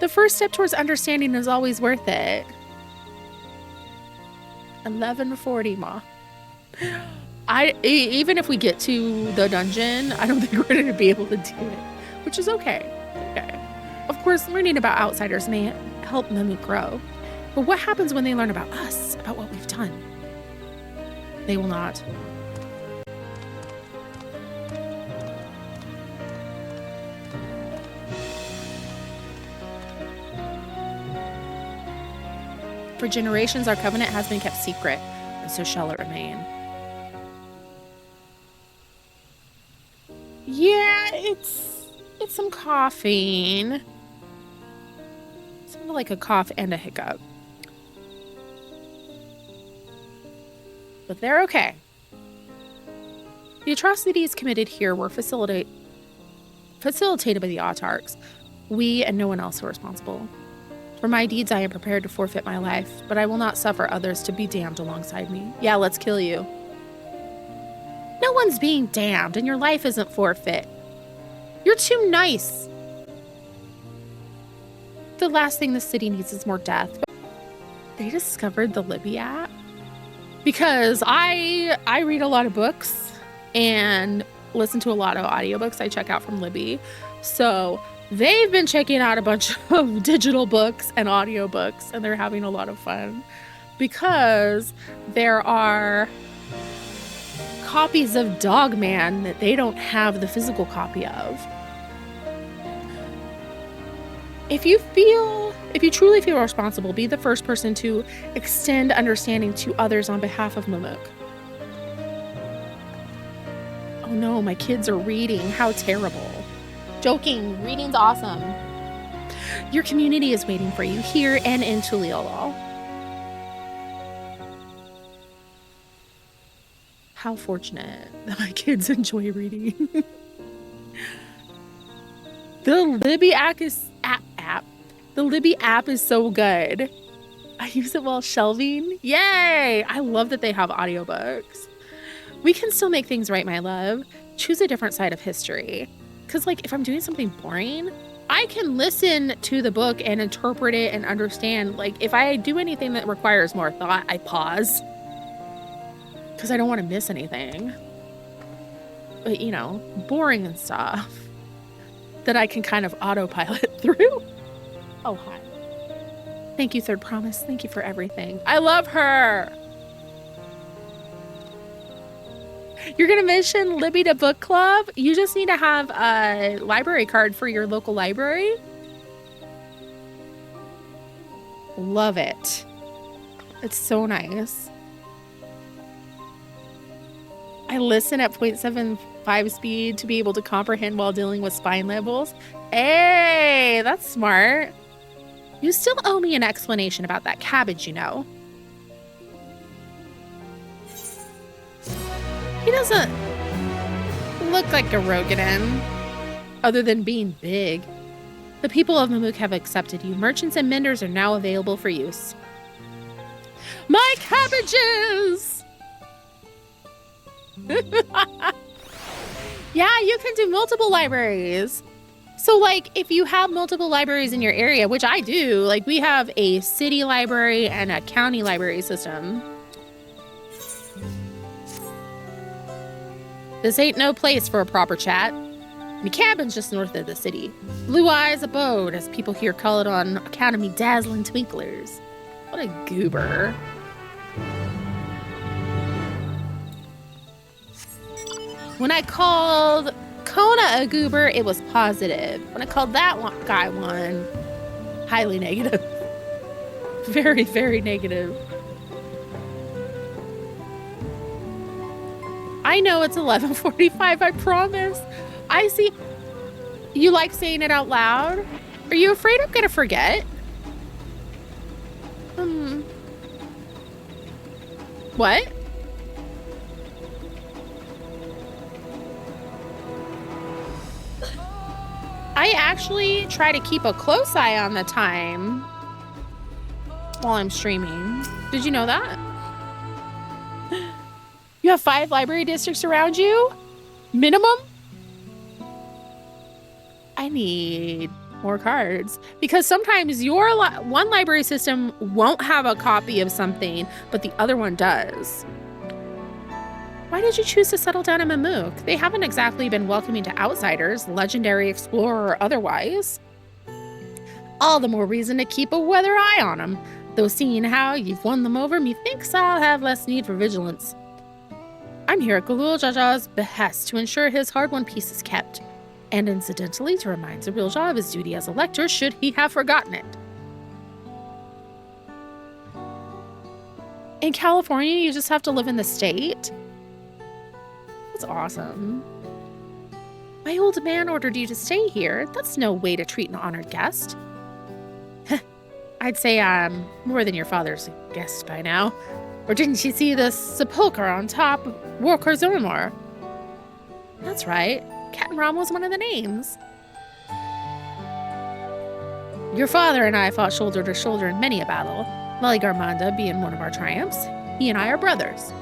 The first step towards understanding is always worth it. 11:40, Ma. Even if we get to the dungeon, I don't think we're going to be able to do it, which is okay. Okay. Of course, learning about outsiders may help them grow. But what happens when they learn about us, about what we've done? They will not. For generations, our covenant has been kept secret, and so shall it remain. Yeah, it's some coughing. Something like a cough and a hiccup. But they're okay. The atrocities committed here were facilitated by the autarchs. We and no one else were responsible. For my deeds, I am prepared to forfeit my life, but I will not suffer others to be damned alongside me. Yeah, let's kill you. No one's being damned, and your life isn't forfeit. You're too nice. The last thing the city needs is more death. They discovered the Libby app? Because I read a lot of books and listen to a lot of audiobooks I check out from Libby. So they've been checking out a bunch of digital books and audiobooks, and they're having a lot of fun because there are copies of Dogman that they don't have the physical copy of. If you truly feel responsible, be the first person to extend understanding to others on behalf of Mamuk. Oh no, my kids are reading. How terrible. Joking. Reading's awesome. Your community is waiting for you here and in Tuliolol. How fortunate that my kids enjoy reading. The Libby app is The Libby app is so good. I use it while shelving. Yay! I love that they have audiobooks. We can still make things right, my love. Choose a different side of history. Because, like, if I'm doing something boring, I can listen to the book and interpret it and understand. Like, if I do anything that requires more thought, I pause. Because I don't want to miss anything. But, you know, boring and stuff that I can kind of autopilot through. Oh, hi. Thank you, Third Promise. Thank you for everything. I love her. You're going to mention Libby to book club? You just need to have a library card for your local library. Love it. It's so nice. I listen at 0.75 speed to be able to comprehend while dealing with spine levels. Hey, that's smart. You still owe me an explanation about that cabbage, you know. He doesn't look like a Rogadan, other than being big. The people of Mamuk have accepted you. Merchants and menders are now available for use. My cabbages! Yeah, you can do multiple libraries. So, like, if you have multiple libraries in your area, which I do, like, we have a city library and a county library system. This ain't no place for a proper chat. My cabin's just north of the city. Blue Eyes Abode, as people here call it on account of me dazzling twinklers. What a goober. When I called Kona a goober, it was positive. When I called that guy one, highly negative. Very, very negative. I know it's 11:45, I promise. I see. You like saying it out loud? Are you afraid I'm gonna forget? What? I actually try to keep a close eye on the time while I'm streaming. Did you know that? You have 5 library districts around you? Minimum? I need more cards. Because sometimes your one library system won't have a copy of something, but the other one does. Why did you choose to settle down in Mamook? They haven't exactly been welcoming to outsiders, legendary explorer or otherwise. All the more reason to keep a weather eye on them. Though seeing how you've won them over, methinks I'll have less need for vigilance. I'm here at Galul Jaja's behest to ensure his hard-won peace is kept, and incidentally to remind Zarilja of his duty as elector should he have forgotten it. In California, you just have to live in the state? That's awesome. My old man ordered you to stay here. That's no way to treat an honored guest. I'd say I'm more than your father's guest by now. Or didn't you see the sepulcher on top of Warkar Zormor? That's right. Ketenram was one of the names. Your father and I fought shoulder to shoulder in many a battle, Maligarmanda being one of our triumphs. He and I are brothers.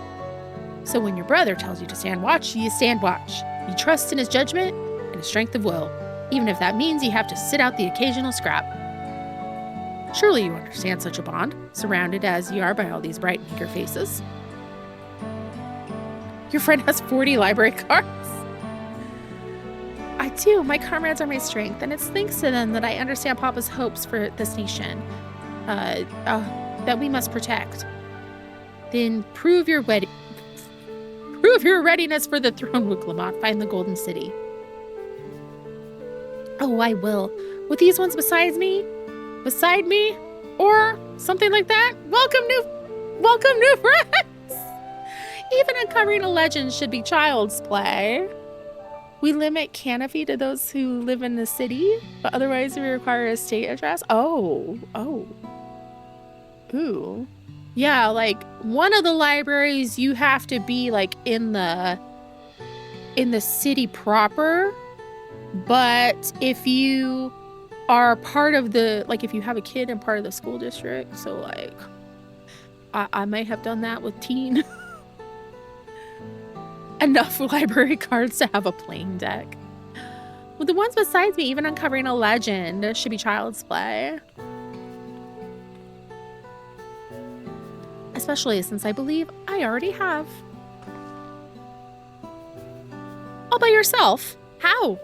So when your brother tells you to stand watch, you stand watch. You trust in his judgment and his strength of will, even if that means you have to sit out the occasional scrap. Surely you understand such a bond, surrounded as you are by all these bright and eager faces. Your friend has 40 library cards. I do. My comrades are my strength, and it's thanks to them that I understand Papa's hopes for this nation, that we must protect. Then prove your readiness for the throne, Wuklamot. Find the Golden City. Oh, I will. With these ones beside me, or something like that. Welcome new friends. Even uncovering a legend should be child's play. We limit canopy to those who live in the city, but otherwise we require a state address. Ooh. Yeah, like one of the libraries you have to be like in the city proper, but if you are part of the, like if you have a kid and part of the school district, so like I might have done that with teen. Enough library cards to have a playing deck. With the ones besides me, even uncovering a legend should be child's play. Especially since I believe I already have. All by yourself? How?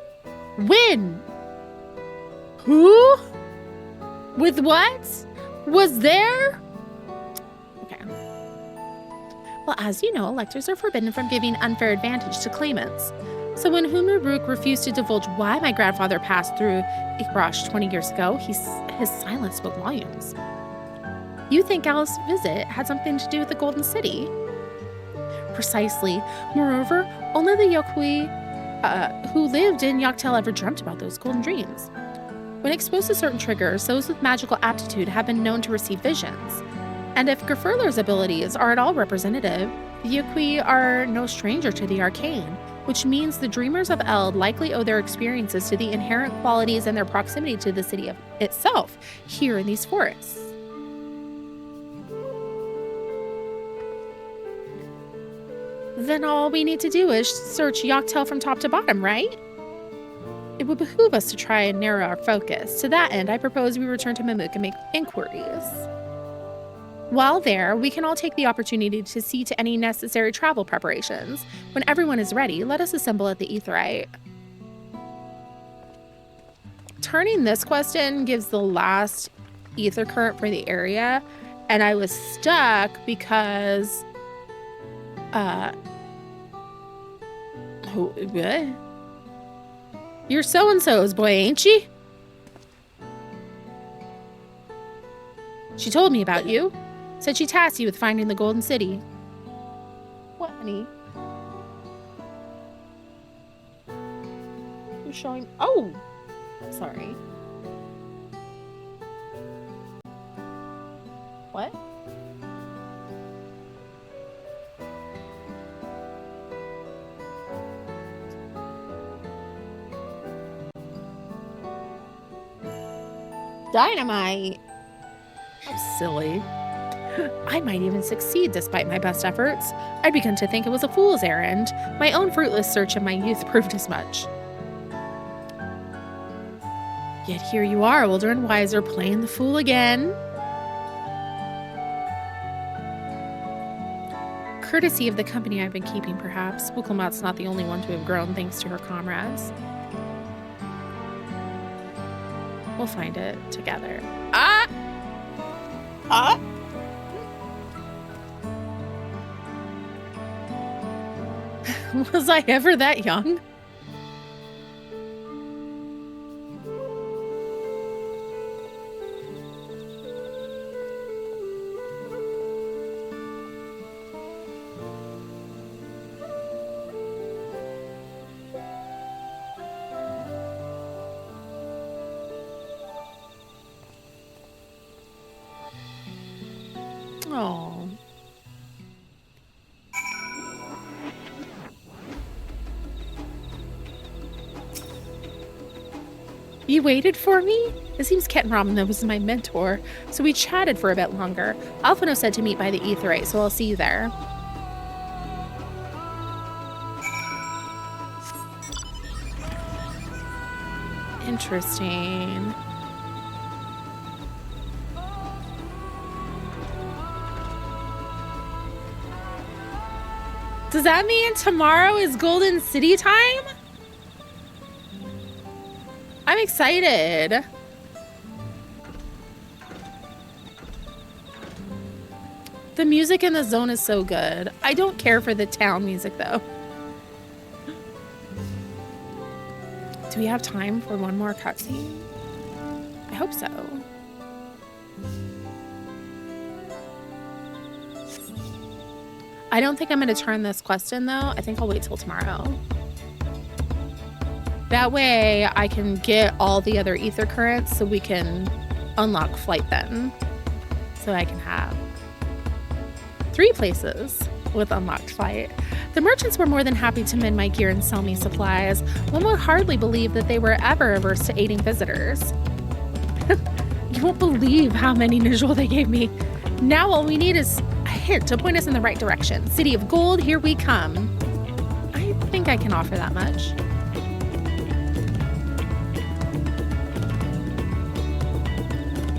When? Who? With what? Was there? Okay. Well, as you know, electors are forbidden from giving unfair advantage to claimants. So when Humaruk refused to divulge why my grandfather passed through Ikrosh 20 years ago, his silence spoke volumes. You think Alice's visit had something to do with the Golden City? Precisely. Moreover, only the Yokui who lived in Yoktel ever dreamt about those golden dreams. When exposed to certain triggers, those with magical aptitude have been known to receive visions. And if Gerfurler's abilities are at all representative, the Yokui are no stranger to the arcane, which means the dreamers of Eld likely owe their experiences to the inherent qualities and their proximity to the city itself, here in these forests. Then all we need to do is search Yoktel from top to bottom, right? It would behoove us to try and narrow our focus. To that end, I propose we return to Mamook and make inquiries. While there, we can all take the opportunity to see to any necessary travel preparations. When everyone is ready, let us assemble at the Aetheryte. Turning this quest in gives the last ether current for the area, and I was stuck because what? You're so-and-so's boy, ain't she? She told me about you. Said she tasked you with finding the Golden City. What, honey? You're showing... Oh! Sorry. Dynamite. How silly. I might even succeed despite my best efforts. I'd begun to think it was a fool's errand. My own fruitless search in my youth proved as much. Yet here you are, older and wiser, playing the fool again. Courtesy of the company I've been keeping, perhaps. Wukelmat's not the only one to have grown thanks to her comrades. We'll find it together. Was I ever that young? Oh. You waited for me? It seems Ken Ramana was my mentor, so we chatted for a bit longer. Alphino said to meet by the Aetheryte, so I'll see you there. Interesting. Does that mean tomorrow is Golden City time? I'm excited. The music in the zone is so good. I don't care for the town music though. Do we have time for one more cutscene? I hope so. I don't think I'm going to turn this quest in though. I think I'll wait till tomorrow. That way I can get all the other ether currents so we can unlock flight then. So I can have 3 places with unlocked flight. The merchants were more than happy to mend my gear and sell me supplies. One would hardly believe that they were ever averse to aiding visitors. You won't believe how many Nijol they gave me. Now all we need is a hint to point us in the right direction. City of Gold, here we come. I think I can offer that much.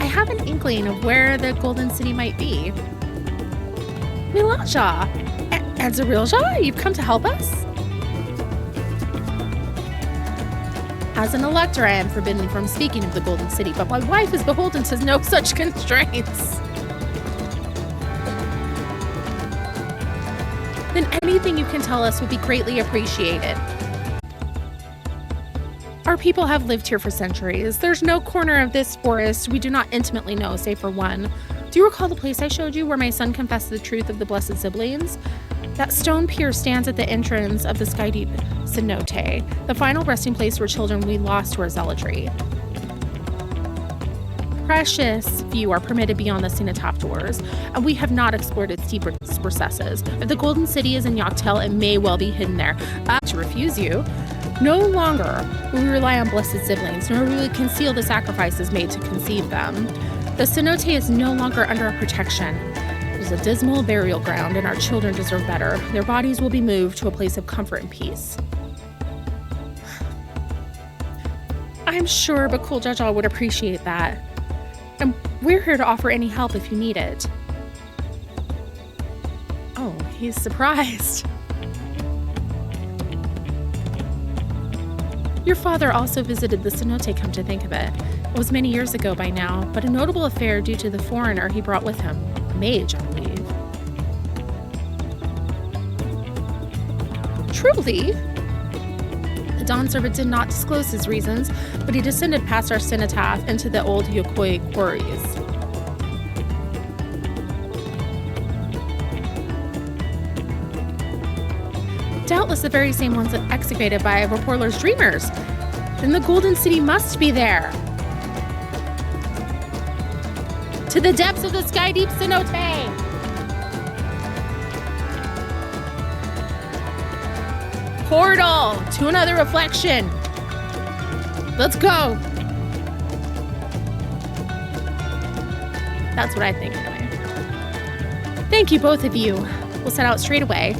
I have an inkling of where the Golden City might be. Milaja! And Zarilja, you've come to help us? As an elector, I am forbidden from speaking of the Golden City, but my wife is beholden to no such constraints. Then anything you can tell us would be greatly appreciated. Our people have lived here for centuries. There's no corner of this forest we do not intimately know, save for one. Do you recall the place I showed you where my son confessed the truth of the blessed siblings? That stone pier stands at the entrance of the sky deep cenote, the final resting place for children we lost to our zealotry. Precious few are permitted beyond the cenotaph doors, and we have not explored its deeper recesses. If the Golden City is in Yoctel, it may well be hidden there. To refuse you, no longer will we rely on blessed siblings, nor will we conceal the sacrifices made to conceive them. The cenote is no longer under our protection. It is a dismal burial ground, and our children deserve better. Their bodies will be moved to a place of comfort and peace. I'm sure Bakul Jaja would appreciate that. And we're here to offer any help if you need it. Oh, he's surprised. Your father also visited the cenote, come to think of it. It was many years ago by now, but a notable affair due to the foreigner he brought with him. A mage, I believe. Truly? The Dawn Servant did not disclose his reasons, but he descended past our cenotaph into the old Yokoi quarries. Doubtless the very same ones excavated by Reporter's dreamers. Then the Golden City must be there. To the depths of the sky deep cenote! Portal to another reflection. Let's go. That's what I think anyway. Thank you, both of you. We'll set out straight away.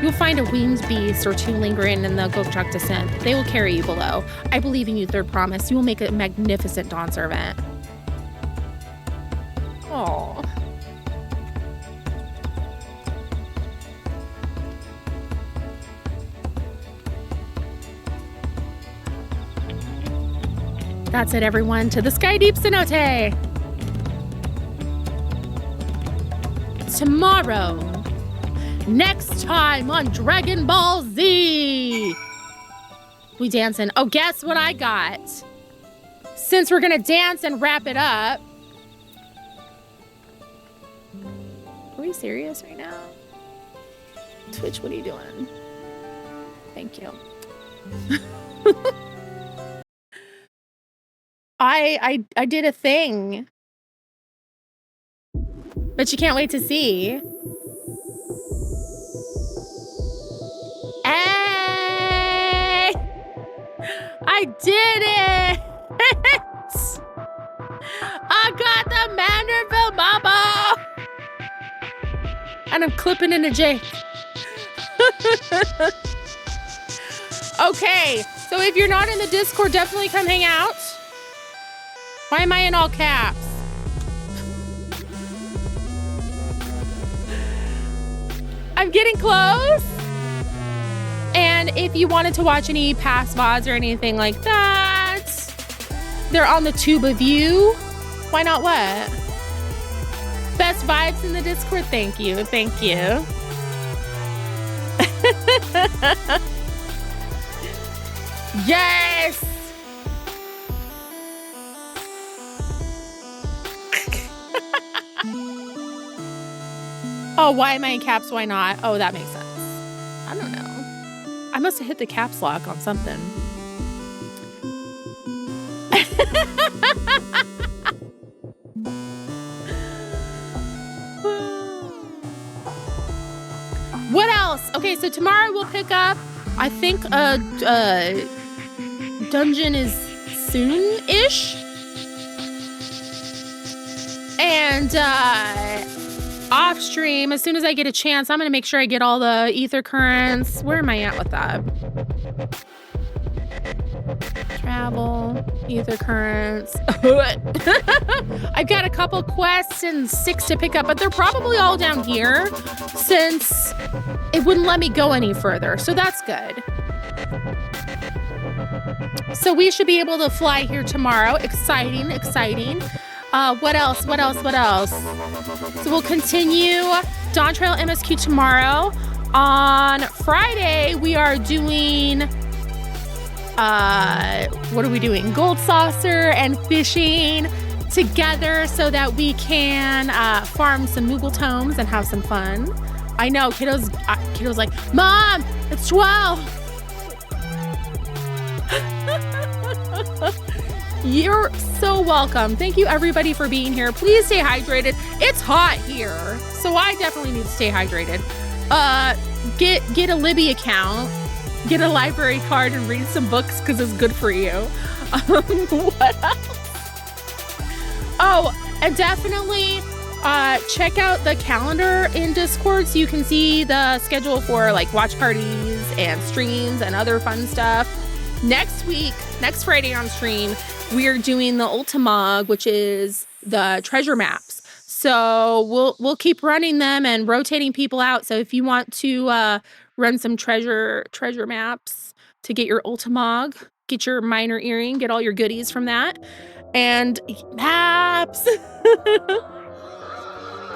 You'll find a winged beast or two lingering in the Gokchak descent. They will carry you below. I believe in you, Third Promise. You will make a magnificent Dawn Servant. Oh. That's it, everyone. To the Sky Deep Cenote. Tomorrow. Next time on Dragon Ball Z. We dancing. Oh, guess what I got? Since we're gonna dance and wrap it up. Are we serious right now? Twitch, what are you doing? Thank you. I did a thing. But you can't wait to see. Hey! I did it! I got the Manderville Mama! And I'm clipping into Jake. Okay, so if you're not in the Discord, definitely come hang out. Why am I in all caps? I'm getting close. And if you wanted to watch any past VODs or anything like that, they're on the Tuba View. Why not what? Best vibes in the Discord. Thank you. Thank you. Yes. Oh, why am I in caps? Why not? Oh, that makes sense. I don't know. I must have hit the caps lock on something. What else? Okay, so tomorrow we'll pick up, I think, dungeon is soon-ish. And, off stream, as soon as I get a chance, I'm gonna make sure I get all the ether currents. Where am I at with that? Travel, ether currents. I've got a couple quests and 6 to pick up, but they're probably all down here since it wouldn't let me go any further. So that's good. So we should be able to fly here tomorrow. Exciting, exciting. What else? What else? What else? So we'll continue DAWNTRAIL MSQ tomorrow. On Friday, we are doing, what are we doing? Gold Saucer and fishing together so that we can farm some Moogle Tomes and have some fun. I know, kiddo's like, Mom, it's 12. You're so welcome. Thank you everybody for being here. Please stay hydrated. It's hot here, so I definitely need to stay hydrated. Get a Libby account, get a library card, and read some books because it's good for you. What else? Oh, and definitely check out the calendar in Discord so you can see the schedule for like watch parties and streams and other fun stuff. Next week, next Friday on stream, we are doing the Ultimog, which is the treasure maps. So we'll keep running them and rotating people out. So if you want to run some treasure maps to get your Ultimog, get your minor earring, get all your goodies from that, and maps.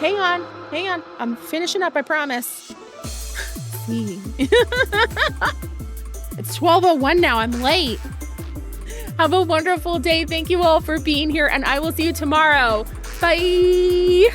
Hang on. I'm finishing up, I promise. It's 12:01 now. I'm late. Have a wonderful day. Thank you all for being here, and I will see you tomorrow. Bye.